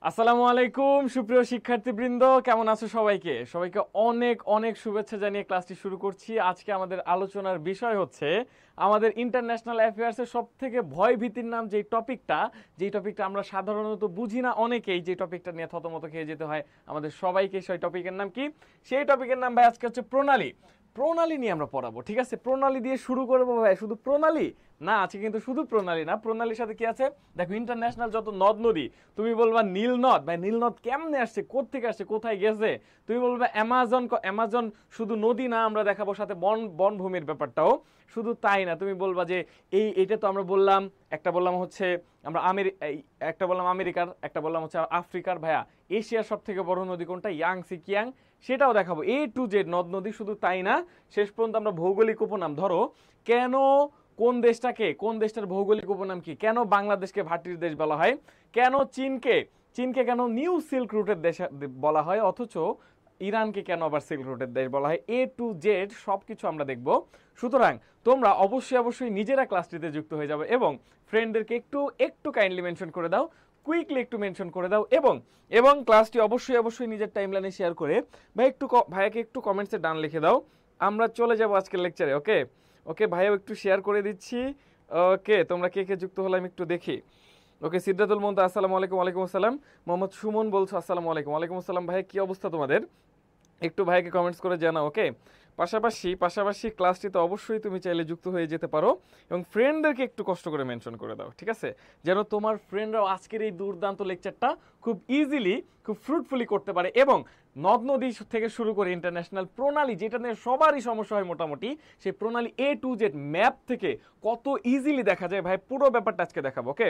আসসালামু আলাইকুম সুপ্রিয় শিক্ষার্থীবৃন্দ, কেমন আছো সবাইকে? সবাইকে অনেক অনেক শুভেচ্ছা জানিয়ে ক্লাসটি শুরু করছি। আজকে আমাদের আলোচনার বিষয় হচ্ছে আমাদের ইন্টারন্যাশনাল অ্যাফেয়ার্সের সবথেকে ভয় ভীতির নাম যেই টপিকটা আমরা সাধারণত বুঝি না, অনেকেই যে টপিকটা নিয়ে থতমত খেয়ে যেতে হয় আমাদের সবাইকে। সেই টপিকের নাম কি? সেই টপিকের নাম ভাই আজকে হচ্ছে প্রণালী। প্রণালী নিয়ে আমরা পড়াবো, ঠিক আছে? প্রণালী দিয়ে শুরু করবো ভাই। শুধু প্রণালী না, আছে কিন্তু শুধু প্রণালী না, প্রণালীর সাথে কি আছে দেখো। ইন্টারন্যাশনাল যত নদ নদী, তুমি বলবা নীল নদ, ভাই নীল নদ কেমনে আসছে, কোত্থেকে আসছে, কোথায় গেছে? তুমি বলবে অ্যামাজন, অ্যামাজন শুধু নদী না, আমরা দেখাবো সাথে বনভূমির ব্যাপারটাও। শুধু তাই না, তুমি বলবা যে এইটা তো আমরা বললাম, একটা বললাম হচ্ছে আমরা একটা বললাম আমেরিকার, একটা বললাম হচ্ছে আফ্রিকার। ভাইয়া এশিয়ার সব থেকে বড় নদী কোনটা? ইয়াংসি কিয়াং, সেটাও দেখাবো। A to Z নদ নদী। শুধু তাই না, শেষ পর্যন্ত আমরা ভৌগোলিক উপনাম, ধরো কেন কোন দেশটার ভৌগোলিক উপনাম কি, কেন বাংলাদেশকে ভাটির দেশ বলা হয়, কেন চীনকে কেন নিউ সিল্ক রুটের দেশ বলা হয়, অথচ ইরানকে কেন আবার সিল্ক রুটের দেশ বলা হয়। A to Z সবকিছু আমরা দেখব। সুতরাং তোমরা অবশ্যই নিজেরা ক্লাসটিতে যুক্ত হয়ে যাবে এবং ফ্রেন্ডদেরকে একটু একটু কাইন্ডলি মেনশন করে দাও, কুইকলি একটু মেনশন করে দাও, এবং ক্লাসটি অবশ্যই নিজের টাইমলাইনে শেয়ার করে ভাইয়াকে একটু কমেন্টসে ডান লিখে দাও। আমরা চলে যাব আজকের লেকচারে। ওকে ওকে ভাইয়াও একটু শেয়ার করে দিচ্ছি। ওকে, তোমরা কে কে যুক্ত হলে আমি একটু দেখি। ওকে, সিদ্ধাতুল মমতা আসসালামু আলাইকুম। ওয়ালাইকুম আসসালাম। মোহাম্মদ সুমন বলছো আসসালামু আলাইকুম। ওয়ালাইকুম আসসালাম। ভাই কি অবস্থা তোমাদের? একটু ভাইকে কমেন্টস করে জানাও। ওকে, পাশাপাশি ক্লাসটিতে অবশ্যই তুমি চাইলে যুক্ত হয়ে যেতে পারো এবং ফ্রেন্ডদেরকে একটু কষ্ট করে মেনশন করে দাও, ঠিক আছে? যেন তোমার ফ্রেন্ডরাও আজকের এই দুর্দান্ত লেকচারটা খুব ইজিলি, খুব ফ্রুটফুলি করতে পারে। এবং নদ নদী থেকে শুরু করে ইন্টারন্যাশনাল প্রণালী, যেটা নিয়ে সবারই সমস্যা হয় মোটামুটি, সেই প্রণালী A to Z ম্যাপ থেকে কত ইজিলি দেখা যায় ভাই, পুরো ব্যাপারটা আজকে দেখাবো। ওকে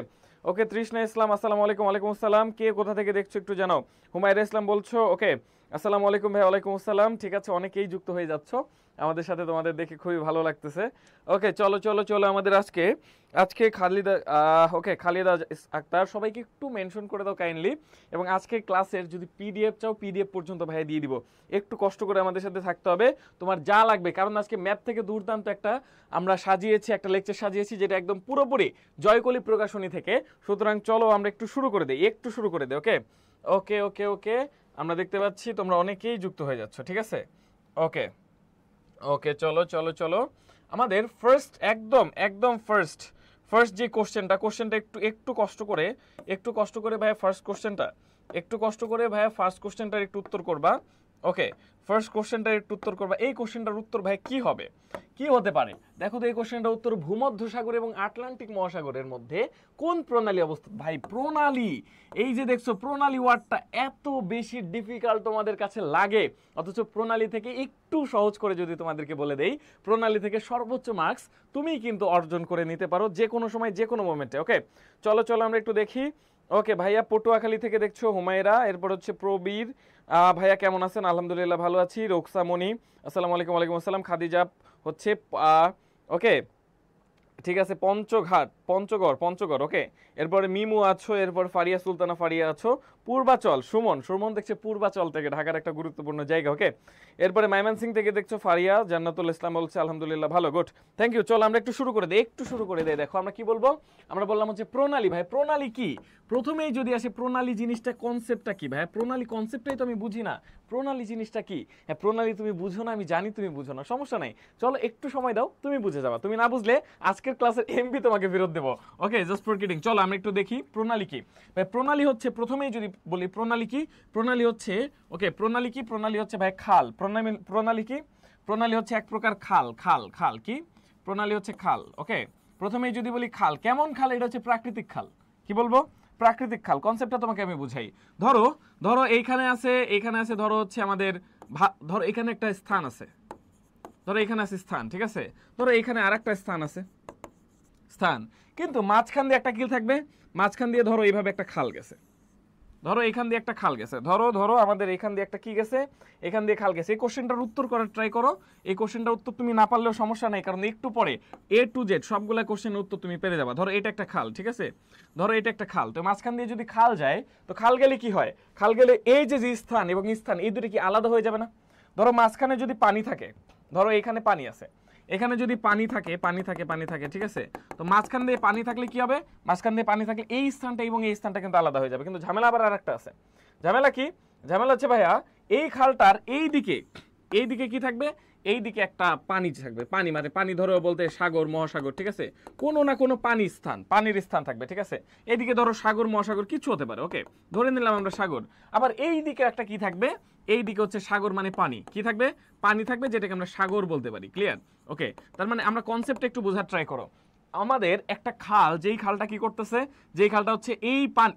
ওকে, তৃষ্ণা ইসলাম আসসালামু আলাইকুম। ওয়ালাইকুম আসসালাম। কে কোথা থেকে দেখছো একটু জানাও। হুমায়রা ইসলাম বলছো। ওকে, আসসালামু আলাইকুম ভাই। ওয়ালাইকুম আসসালাম। ঠিক আছে, অনেকেই যুক্ত হয়ে যাচ্ছ আমাদের সাথে, তোমাদের দেখে খুবই ভালো লাগতেছে। ওকে, চলো আমাদের আজকে খালিদা, ওকে খালিদা আক্তার, সবাইকে একটু মেনশন করে দাও কাইন্ডলি। এবং আজকে ক্লাসের যদি পিডিএফ চাও, পিডিএফ পর্যন্ত ভাই দিয়ে দিব। একটু কষ্ট করে আমাদের সাথে থাকতে হবে, তোমার যা লাগবে, কারণ আজকে ম্যাথ থেকে দুর্দান্ত একটা আমরা একটা লেকচার সাজিয়েছি, যেটা একদম পুরোপুরি জয়কলি প্রকাশনী থেকে। সুতরাং চলো আমরা একটু শুরু করে দিই। ওকে ওকে ওকে ওকে, আমরা দেখতে পাচ্ছি তোমরা অনেকেই যুক্ত হয়ে যাচ্ছ, ঠিক আছে? ওকে ওকে, চলো আমাদের একদম ফার্স্ট যে কোশ্চেনটা একটু কষ্ট করে ভাইয়া ফার্স্ট কোশ্চেনটার একটু উত্তর করবা। ওকে, ফার্স্ট কোশ্চেনটার একটু উত্তর করবা। এই কোশ্চেনটার উত্তর ভাই কি হবে, কি হতে পারে? দেখো তো, এই কোশ্চেনটার উত্তর ভূমধ্যসাগর এবং আটলান্টিক মহাসাগরের মধ্যে কোন প্রণালী অবস্থিত। ভাই প্রণালী, এই যে দেখছো প্রণালী ওয়ার্ডটা এত বেশি ডিফিকাল্ট তোমাদের কাছে লাগে, অথচ প্রণালী থেকে একটু সহজ করে যদি তোমাদেরকে বলে দেই, প্রণালী থেকে সর্বোচ্চ মার্কস তুমি কিন্তু অর্জন করে নিতে পারো যে কোনো সময়, যে কোনো মোমেন্টে। ওকে, চলো আমরা একটু দেখি। ওকে ভাইয়া পটুয়াখালী থেকে দেখছো হুমায়রা, এরপর হচ্ছে প্রবীর। ভাইয়া কেমন আছেন? আলহামদুলিল্লাহ ভালো আছি। রোকসামণি আসসালামু আলাইকুম। ওয়ালাইকুম আসসালাম। খাদিজা হচ্ছে ওকে ঠিক আছে, পঞ্চগড়। ওকে, এরপরে মিমু আছো, এরপর ফারিয়া সুলতানা ফারিয়া আছো। পূর্বাচল সুমন দেখছে পূর্বাচল থেকে, ঢাকার একটা গুরুত্বপূর্ণ জায়গা। ওকে, এরপরে ময়মনসিং থেকে দেখছো ফারিয়া। জান্নাতুল ইসলাম বলছে আলহামদুলিল্লাহ ভালো, গুড, থ্যাংক ইউ। চলো আমরা একটু শুরু করে দেই। দেখো আমরা কি বলবো, আমরা বললাম হচ্ছে প্রণালী। ভাই প্রণালী কি? প্রথমেই যদি আসে প্রণালী জিনিসটা, কনসেপ্টটা কি? ভাই প্রণালী কনসেপ্টটাই তো আমি বুঝি না, প্রণালী জিনিসটা কি? হ্যাঁ, প্রণালী তুমি বুঝো না, আমি জানি তুমি বুঝো না, সমস্যা নাই, চলো একটু সময় দাও, তুমি বুঝে যাবা। তুমি না বুঝলে আজকের ক্লাসের এমবি তোমাকে ফেরত দেবো। ওকে, জাস্ট ফর কিডিং। চলো আমরা একটু দেখি প্রণালী কি। ভাই প্রণালী হচ্ছে, প্রথমেই যদি বলি প্রণালী কি, প্রণালী হচ্ছে ওকে প্রণালী হচ্ছে ভাই খাল। প্রণালী কি? প্রণালী হচ্ছে এক প্রকার খাল কি? প্রণালী হচ্ছে খাল। ওকে, প্রথমেই যদি বলি খাল, কেমন খাল? এটা হচ্ছে প্রাকৃতিক খাল। কি বলবো? প্রাকৃতিক খাল। কনসেপ্টটা তোমাকে আমি বুঝাই। ধরো এইখানে আছে ধরো হচ্ছে আমাদের, ধরো এখানে একটা স্থান আছে, স্থান, ঠিক আছে? ধরো এখানে আরেকটা স্থান আছে, কিন্তু মাঝখান দিয়ে একটা কি থাকবে, মাঝখান দিয়ে ধরো এইভাবে একটা খাল গেছে, ধরো এখান দিয়ে একটা খাল গেছে, ধরো আমাদের এখান দিয়ে একটা কি গেছে, এখান দিয়ে খাল গেছে। এই কোশ্চেনটার উত্তর করার ট্রাই করো। এই কোশ্চেনটার উত্তর তুমি না পারলেও সমস্যা নাই, কারণ একটু পরে A to Z সবগুলা কোশ্চেনের উত্তর তুমি পেরে যাবা। ধরো এটা একটা খাল, ঠিক আছে? ধরো এটা একটা খাল, তো মাঝখান দিয়ে যদি খাল যায়, তো খাল গেলে কি হয়? খাল গেলে এই যে স্থান এবং স্থান, এই দুটো কি আলাদা হয়ে যাবে না? ধরো মাঝখানে যদি পানি থাকে, ধরো এখানে পানি আছে, এখানে যদি পানি থাকে ঠিক আছে, তো মাঝখান দিয়ে পানি থাকলে কি হবে, মাঝখান দিয়ে পানি থাকলে এই স্থানটা এবং এই স্থানটা কিন্তু আলাদা হয়ে যাবে। কিন্তু ঝামেলা আবার আরেকটা আছে। ঝামেলা কি? ঝামেলা হচ্ছে ভাইয়া এই খালটার এই দিকে কি থাকবে, এই দিকে একটা পানি থাকবে, পানি মানে পানি ধরো বলতে সাগর মহাসাগর, ঠিক আছে, কোনো না কোনো পানির স্থান থাকবে, ঠিক আছে। এইদিকে ধরো সাগর মহাসাগর কিছু হতে পারে, ওকে, ধরে নিলাম আমরা সাগর। আবার এই দিকে একটা কি থাকবে, এই দিকে হচ্ছে সাগর মানে পানি, কি থাকবে, পানি থাকবে, যেটাকে আমরা সাগর বলতে পারি। ক্লিয়ার? ওকে, তার মানে আমরা কনসেপ্টটা একটু বোঝার ট্রাই করো। আমাদের একটা খাল, যেই খালটা কি করতেছে, যেই খালটা হচ্ছে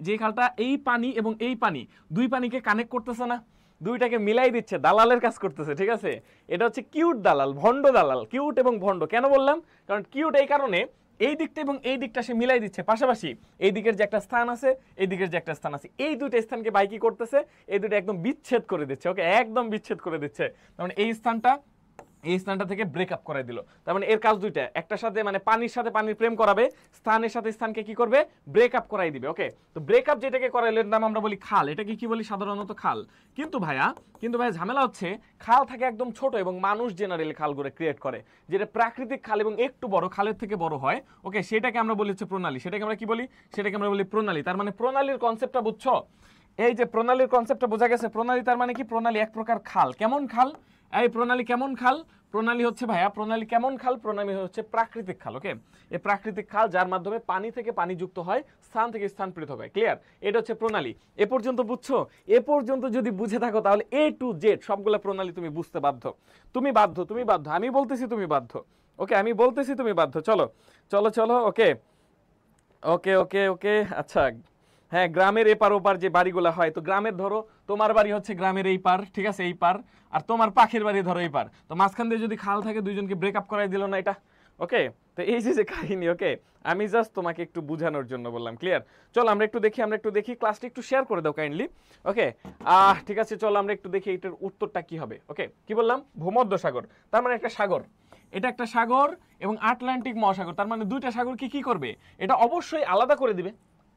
যেই খালটা এই পানি এবং এই পানি দুই পানিকে কানেক্ট করতেছে না, দুইটাকে মিলাই দিচ্ছে, দালালের কাজ করতেছে, ঠিক আছে। এটা হচ্ছে কিউট দালাল, ভণ্ড দালাল, কিউট এবং ভণ্ড। কেন বললাম? কারণ কিউট এই কারণে এই দিকটা এবং এই দিকটা সে মিলাই দিচ্ছে, পাশাপাশি এই দিকের যে একটা স্থান আছে, এই দিকের যে একটা স্থান আছে, এই দুইটা স্থানকে ভাই কি করতেছে, এই দুটো একদম বিচ্ছেদ করে দিচ্ছে, ওকে, একদম বিচ্ছেদ করে দিচ্ছে। মানে এই স্থানটা থেকে ব্রেকআপ করে দিল। তার মানে এর কাজ দুইটা, একটার সাথে মানে পানির সাথে পানির প্রেম করাবে, স্থানের সাথে স্থানকে কি করবে, ব্রেকআপ করাই দিবে। ওকে, তো ব্রেকআপ যেটাকে করাইলে এর নাম আমরা বলি খাল। এটাকে কি বলি সাধারণত? খাল। কিন্তু ভাইয়া ঝামেলা হচ্ছে খাল থাকে একদম ছোট এবং মানুষ জেনারেলি খালগুলো ক্রিয়েট করে, যেটা প্রাকৃতিক খাল এবং একটু বড়, খালের থেকে বড় হয়, ওকে, সেটাকে আমরা বলি হচ্ছে প্রণালী। সেটাকে আমরা কি বলি? সেটাকে আমরা বলি প্রণালী। তার মানে প্রণালীর কনসেপ্টটা বুঝছো? এই যে প্রণালীর কনসেপ্টটা বোঝা গেছে। প্রণালী তার মানে কি? প্রণালী এক প্রকার খাল। কেমন খাল? এই প্রণালী কেমন খাল? প্রণালী হচ্ছে ভাইয়া, প্রণালী কেমন খাল? প্রণালী হচ্ছে প্রাকৃতিক খাল। ওকে, এই প্রাকৃতিক খাল যার মাধ্যমে পানি থেকে পানি যুক্ত হয়, স্থান থেকে স্থান পৃথক হয়। ক্লিয়ার? এটা হচ্ছে প্রণালী। এ পর্যন্ত বুঝছো? এ পর্যন্ত যদি বুঝে থাকো তাহলে A to Z সবগুলা প্রণালী তুমি বুঝতে বাধ্য। তুমি বাধ্য, আমি বলতেছি তুমি বাধ্য। ওকে, আমি বলতেছি তুমি বাধ্য। চলো চলো চলো, ওকে ওকে ওকে ওকে। আচ্ছা, হ্যাঁ, গ্রামের এপার ওপার যে বাড়িগুলো হয়, তো গ্রামের ধরো তোমার বাড়ি হচ্ছে গ্রামের এই পার, ঠিক আছে, এই পার, আর তোমার পাখির বাড়ি ধরো এই পার, তো মাঝখান দিয়ে যদি খাল থাকে দুইজনকে ব্রেকআপ করাই দিল না এটা? ওকে, তো এই যে কাহিনী, ওকে, আমি জাস্ট তোমাকে একটু বোঝানোর জন্য বললাম। ক্লিয়ার? চলো আমরা একটু দেখি ক্লাসটা একটু শেয়ার করে দাও কাইন্ডলি। ওকে, ঠিক আছে, চলো আমরা একটু দেখি এটার উত্তরটা কি হবে। ওকে, কি বললাম? ভূমধ্যসাগর, তার মানে একটা সাগর, এটা একটা সাগর, এবং আটলান্টিক মহাসাগর, তার মানে দুইটা সাগর কি করবে, এটা অবশ্যই আলাদা করে দিবে।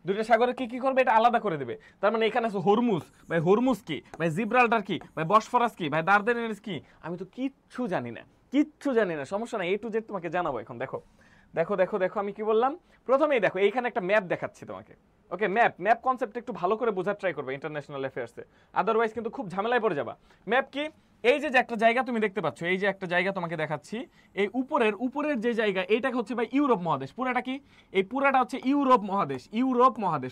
দুইটা সাগরে কি করবে, এটা আলাদা করে দেবে। তার মানে এখানে আছে হরমুজ, ভাই হরমুজ কি, ভাই জিব্রাল্টার কি, ভাই বসফরাস কি, ভাই দারদানেলিস কি, আমি তো কিচ্ছু জানি না, সমস্যা নাই, A to Z তোমাকে জানাবো এখন। দেখো দেখো দেখো দেখো আমি কি বললাম, প্রথমেই দেখো এইখানে একটা ম্যাপ দেখাচ্ছি তোমাকে। ওকে, ম্যাপ কনসেপ্ট একটু ভালো করে বোঝার ট্রাই করবে ইন্টারন্যাশনাল অ্যাফেয়ার্সে, আদারওয়াইজ কিন্তু খুব ঝামেলায় পড়ে যাবা। ম্যাপ কি? এই যে একটা জায়গা তুমি দেখতে পাচ্ছ, এই যে একটা জায়গা তোমাকে দেখাচ্ছি, এই উপরের যে জায়গা, এইটা হচ্ছে ভাই ইউরোপ মহাদেশ। পুরাটা কি? এই পুরাটা হচ্ছে ইউরোপ মহাদেশ।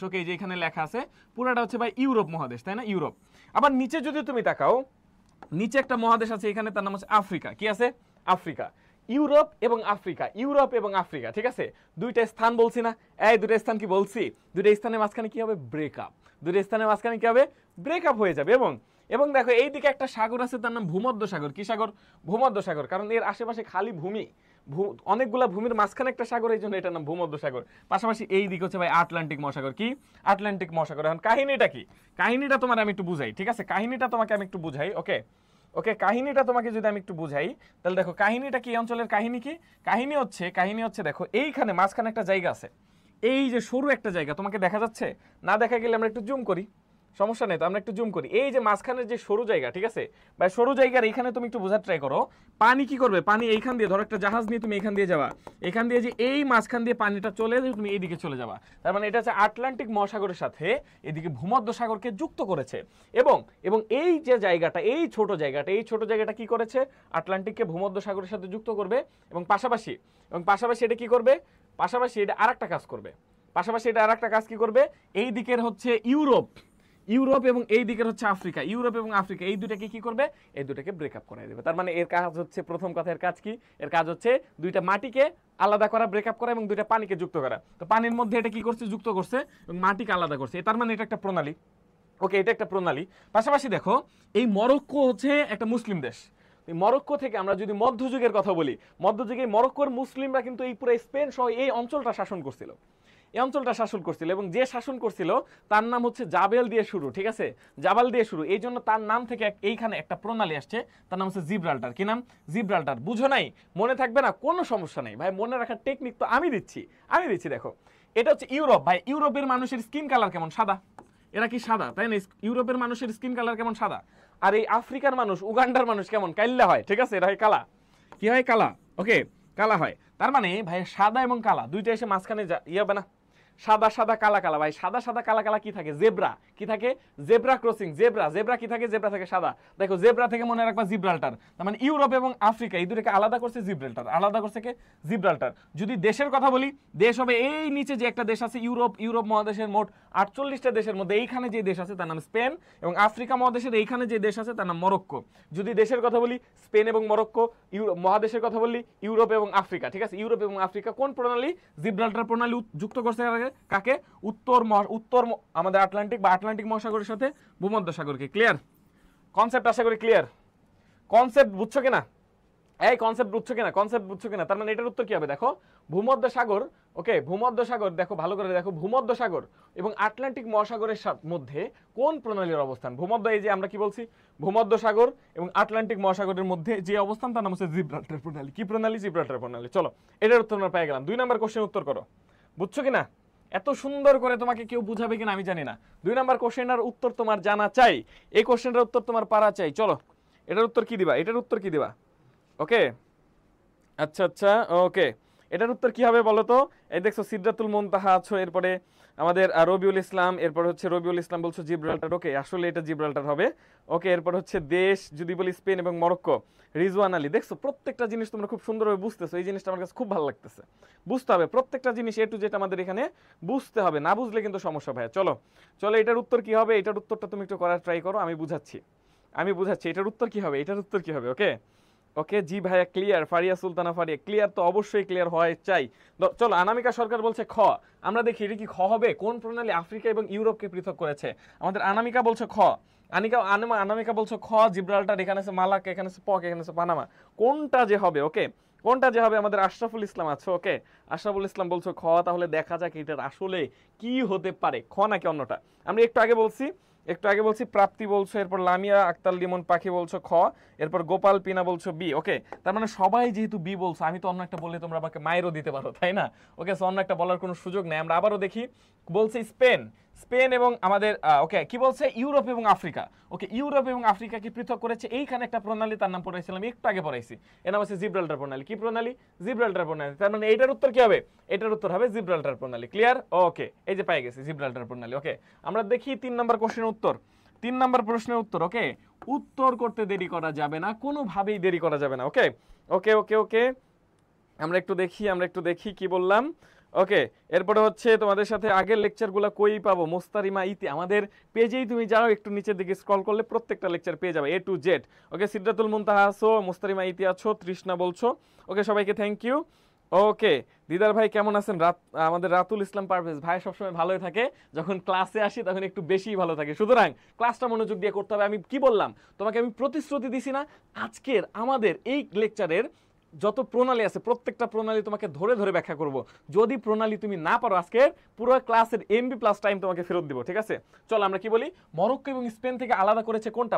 ওকে, এই যে এখানে লেখা আছে পুরাটা হচ্ছে ভাই ইউরোপ মহাদেশ, তাই না? ইউরোপ। আবার নিচে যদি তুমি তাকাও, নিচে একটা মহাদেশ আছে এখানে, তার নাম হচ্ছে আফ্রিকা। কি আছে? আফ্রিকা। ইউরোপ এবং আফ্রিকা, ঠিক আছে, দুইটা স্থান বলছি না? এই দুইটা স্থান কি বলছি? দুইটা স্থানের মাঝখানে কি হবে? ব্রেকআপ। দুইটা স্থানের মাঝখানে কি হবে? ব্রেকআপ হয়ে যাবে। এবং দেখো এইদিকে একটা সাগর আছে, তার নাম ভূমধ্যসাগর। কি সাগর? ভূমধ্যসাগর। কারণ এর আশেপাশে খালি ভূমি, অনেকগুলা ভূমির মাঝখানে একটা সাগর, এই জন্য এটার নাম ভূমধ্যসাগর। পাশাপাশি এই দিকে হচ্ছে ভাই আটলান্টিক মহাসাগর। কি? আটলান্টিক মহাসাগর। এখন কাহিনীটা কি? কাহিনীটা তোমার আমি একটু বুঝাই, ঠিক আছে, কাহিনীটা তোমাকে আমি একটু বুঝাই। ওকে, কাহিনীটা তোমাকে যদি আমি একটু বুঝাই, তাহলে দেখো কাহিনীটা কি, অঞ্চলের কাহিনী কি? কাহিনী হচ্ছে দেখো এইখানে মাঝখানে একটা জায়গা আছে, এই যে সরু একটা জায়গা তোমাকে দেখা যাচ্ছে না? দেখা গেলে আমরা একটু জুম করি, সমস্যা নেই, তো আমরা একটু জুম করি। এই যে মাঝখানের যে সরু জায়গা, ঠিক আছে, বা সরু জায়গার এখানে তুমি একটু বোঝার ট্রাই করো, পানি কি করবে? পানি এইখান দিয়ে, ধরো একটা জাহাজ নিয়ে তুমি এখান দিয়ে যাবা, এখান দিয়ে যে এই মাঝখান দিয়ে পানিটা চলে যাবে, তুমি এইদিকে চলে যাবা। তার মানে এটা হচ্ছে আটলান্টিক মহাসাগরের সাথে এদিকে ভূমধ্যসাগরকে যুক্ত করেছে। এবং এই যে জায়গাটা, এই ছোট জায়গাটা কি করেছে? আটলান্টিককে ভূমধ্যসাগরের সাথে যুক্ত করবে। এবং পাশাপাশি এটা কি করবে? পাশাপাশি এটা আরেকটা কাজ কি করবে? এই দিকের হচ্ছে ইউরোপ এবং এই দিকের হচ্ছে আফ্রিকা, এই দুটাকে কি করবে? এই দুটাকে ব্রেকআপ করে দেবে। তার মানে এর কাজ হচ্ছে, প্রথম কথা, এর কাজ কি? এর কাজ হচ্ছে দুইটা মাটিকে আলাদা করা, ব্রেকআপ করা, এবং দুইটা পানিকে যুক্ত করা। তো পানির মধ্যে এটা কি করছে? যুক্ত করছে, এবং মাটিকে আলাদা করছে। তার মানে এটা একটা প্রণালী। ওকে, এটা একটা প্রণালী। পাশাপাশি দেখো এই মরক্কো হচ্ছে একটা মুসলিম দেশ। মরক্কো থেকে আমরা যদি মধ্যযুগের কথা বলি, মধ্যযুগে মরক্কোর মুসলিমরা কিন্তু এই পুরো স্পেন সহ এই অঞ্চলটা শাসন করছিল, এবং যে শাসন করছিল তার নাম হচ্ছে জাবেল দিয়ে শুরু, ঠিক আছে, জাবাল দিয়ে শুরু। এই জন্য তার নাম থেকে এইখানে একটা প্রণালী আসছে, তার নাম হচ্ছে জিব্রাল্টার। কি নাম? জিব্রাল্টার। বুঝো নাই? মনে থাকবে না? কোনো সমস্যা নেই ভাই, মনে রাখার টেকনিক তো আমি দিচ্ছি। দেখো এটা হচ্ছে ইউরোপ। ভাই ইউরোপের মানুষের স্কিন কালার কেমন? সাদা। এরা কি সাদা? তাই না? ইউরোপের মানুষের স্কিন কালার কেমন? সাদা। আর এই আফ্রিকার মানুষ, উগান্ডার মানুষ কেমন? কাইল্লা হয়, ঠিক আছে, এরা হয় কালা। কি হয়? কালা। ওকে, কালা হয়। তার মানে ভাই সাদা এবং কালা দুইটা এসে মাঝখানে ইয়ে হবে না, সাদা সাদা কালা কালা। ভাই সাদা সাদা কালা কালা কি থাকে? জেব্রা। কি থাকে? Zebra crossing. জেব্রা জেব্রা কি থাকে? জেব্রা থেকে সাদা। দেখো জেব্রা থেকে মনে রাখবা জিব্রাল্টার। তার মানে ইউরোপ এবং আফ্রিকা এই দুটোকে আলাদা করছে জিব্রাল্টার, আলাদা করছে কে? জিব্রাল্টার। যদি দেশের কথা বলি, দেশ হবে এই নিচে যে একটা দেশ আছে ইউরোপ, ইউরোপ মহাদেশের মোট 48টা দেশের মধ্যে এইখানে যে দেশ আছে তার নাম স্পেন, এবং আফ্রিকা মহাদেশের এইখানে যে দেশ আছে তার নাম মরক্কো। যদি দেশের কথা বলি স্পেন এবং মরক্কো, ইউরোপ মহাদেশের কথা বললি ইউরোপ এবং আফ্রিকা। ঠিক আছে, ইউরোপ এবং আফ্রিকা কোন প্রণালী? জিব্রাল্টার প্রণালী যুক্ত করছে কাকে? উত্তর আমাদের আটলান্টিক বা আটলান্টিক মহাসাগরের সাথে ভূমধ্যসাগরকে। Clear concept? আশা করি ক্লিয়ার। কনসেপ্ট বুঝছো কিনা? এই কনসেপ্ট বুঝছো কিনা? কনসেপ্ট বুঝছো কিনা? তার মানে এটার উত্তর কি হবে? দেখো ভূমধ্যসাগর, ওকে ভূমধ্যসাগর, দেখো ভালো করে দেখো, ভূমধ্যসাগর এবং আটলান্টিক মহাসাগরের মধ্যে কোন প্রণালীর অবস্থান? ভূমধ্য, এই যে আমরা কি বলছি, ভূমধ্যসাগর এবং আটলান্টিক মহাসাগরের মধ্যে যে অবস্থান তার নাম হচ্ছে জিব্রাল্টার প্রণালী। কি প্রণালী? জিব্রাল্টার প্রণালী। চলো এটার উত্তর আমরা পেয়ে গেলাম। 2 নম্বর কোশ্চেন উত্তর করো। বুঝছো কিনা? এত সুন্দর করে তোমাকে কেউ বুঝাবে কিনা আমি জানি না। 2 নম্বর কোশ্চেনের উত্তর তোমার জানা চাই, এই কোশ্চেনটার উত্তর তোমার পারা চাই। চলো এটার উত্তর কি দিবা? এটার উত্তর কি দিবা? ওকে আচ্ছা আচ্ছা ওকে, এটার উত্তর কি হবে বলো তো? এই দেখছো সিদরাতুল মুনতাহা আছো, এরপরে আমাদের রবিউল ইসলাম, এরপর হচ্ছে রবিউল ইসলাম বলছো জিব্রাল্টার। ওকে আসলে এটা জিব্রাল্টার হবে। ওকে এরপর হচ্ছে দেশ যদি বলি স্পেন এবং মরক্কো, রিজওয়ান আলী। দেখছো প্রত্যেকটা জিনিস তোমরা খুব সুন্দরভাবে বুঝতেছো, এই জিনিসটা আমার কাছে খুব ভালো লাগতেছে। বুঝতে হবে প্রত্যেকটা জিনিস এ টু জেড আমাদের এখানে বুঝতে হবে, না বুঝলে কিন্তু সমস্যা ভাই। চলো চলো এটার উত্তর কি হবে? এটার উত্তরটা তুমি একটু করার ট্রাই করো, আমি বুঝাচ্ছি এটার উত্তর কি হবে, এটার উত্তর কি হবে। ওকে ওকে জি ভাইয়া ক্লিয়ার। ফারিয়া সুলতানা ফারিয়া ক্লিয়ার, তো অবশ্যই ক্লিয়ার হয় চাই। চলো আনামিকা সরকার বলছে খ। আমরা দেখি এটা কি খ হবে? কোন প্রণালী আফ্রিকা এবং ইউরোপকে পৃথক করেছে? আমাদের আনামিকা বলছে খ। আনামিকা বলছে খ, জিব্রাল্টার, এখানে আছে মালাক্কা, এখানে আছে পক, এখানে আছে পানামা। কোনটা যে হবে? ওকে কোনটা যে হবে? আমাদের আশরাফুল ইসলাম আছে। ওকে আশরাফুল ইসলাম বলছো খ, তাহলে দেখা যাক এটার আসলে কি হতে পারে, খ নাকি অন্যটা। আমরা একটু আগে বলছি প্রাপ্তি বলছো, এরপর লামিয়া আক্তার লিমন পাখি বলছো খ, এরপর গোপাল পিনা বলছো বি। ওকে তার মানে সবাই যেহেতু বি বলছো, আমি তো অন্য একটা বললে তোমরা আমাকে মায়েরও দিতে পারো, তাই না? ওকে সো অন্য একটা বলার কোনো সুযোগ নেই। আমরা আবারও দেখি, বলছে স্পেন, স্পেন এবং আমাদের ওকে কি বলছে? ইউরোপ এবং আফ্রিকা। ওকে ইউরোপ এবং আফ্রিকাকে পৃথক করেছে এইখানে একটা প্রণালী, তার নাম পড়াইছিলাম একটু আগে পড়াইছি, এর নাম হচ্ছে জিব্রাল্টার প্রণালী। কি প্রণালী? জিব্রাল্টার প্রণালী। তার মানে এইটার উত্তর কি হবে? এটার উত্তর হবে জিব্রাল্টার প্রণালী। ক্লিয়ার? ওকে এই যে পেয়ে গেছি জিব্রাল্টার প্রণালী। ওকে আমরা দেখি 3 নম্বর কোশ্চেনের উত্তর। 3 নম্বর প্রশ্নের উত্তর। ওকে উত্তর করতে দেরি করা যাবে না, কোনোভাবেই দেরি করা যাবে না। ওকে ওকে ওকে ওকে আমরা একটু দেখি কি বললাম। ওকে এরপরে হচ্ছে তোমাদের সাথে আগের লেকচারগুলো কই পাবো? মুস্তারিমা ইতি আমাদের পেজেই তুমি যাও, একটু নিচের দিকে স্ক্রল করলে প্রত্যেকটা লেকচার পেয়ে যাবে A to Z। ওকে সিদ্ধাতুল মুনতাহা আছো, মুস্তারিমা ইতি আছো, তৃষ্ণা বলছো। ওকে সবাইকে থ্যাংক ইউ। ওকে দিদার ভাই কেমন আছেন? আমাদের রাতুল ইসলাম পারভেজ ভাই সবসময় ভালোই থাকে, যখন ক্লাসে আসি তখন একটু বেশি ভালো থাকে। সুতরাং ক্লাসটা মনোযোগ দিয়ে করতে হবে। আমি কি বললাম তোমাকে? আমি প্রতিশ্রুতি দিছি না, আজকের আমাদের এই লেকচারের যত প্রণালী আছে প্রত্যেকটা প্রণালী তোমাকে ধরে ধরে ব্যাখ্যা করব। যদি প্রণালী তুমি না পারো আজকের পুরো ক্লাসের এমবি প্লাস টাইম তোমাকে ফেরত দিব। ঠিক আছে চলো আমরা কি বলি, মরক্কো এবং স্পেন থেকে আলাদা করেছে কোনটা?